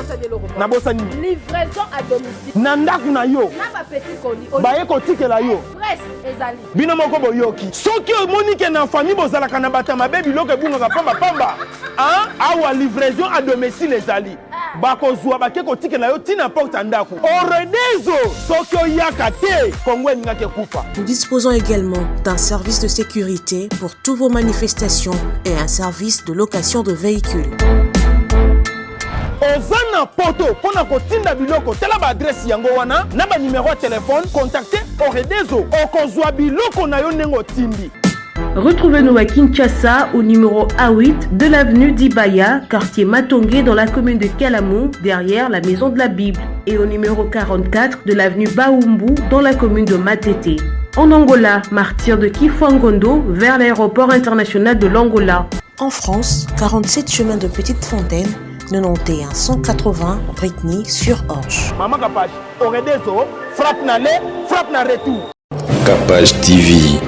na bosani livraison à domicile. Nanda kuna yo. Na ba petit colis. Baye ko tikela yo. Presse ezali. Bino moko boyoki. Soki omoni na famille bozala kana bata mabe biloko ebunga pamba pamba. Hein? Awa livraison à domicile ezali. Bakozwa bake ko tikela yo tina porte ndako. Oredezo soki oyaka te kongwe ningake kufa. Nous disposons également d'un service de sécurité pour toutes vos manifestations et un service de location de véhicules. Ozana poto pona kotinda biloko tela ba adresse yango wana na ba numéro de téléphone contactez Oredezo okozwa biloko na yo nengo tindi. Retrouvez-nous à Kinshasa au numéro A8 de l'avenue d'Ibaya, quartier Matongé dans la commune de Kalamou, derrière la maison de la Bible, et au numéro 44 de l'avenue Baoumbu dans la commune de Matete. En Angola, martyr de Kifuangondo vers l'aéroport international de l'Angola. En France, 47 chemin de Petite Fontaine, 91 180 Brittany-sur-Orge. Maman Kapash, Oredezo, frappe na le, frappe na retour. Kapage TV.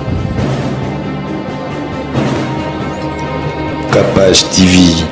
Kapage TV.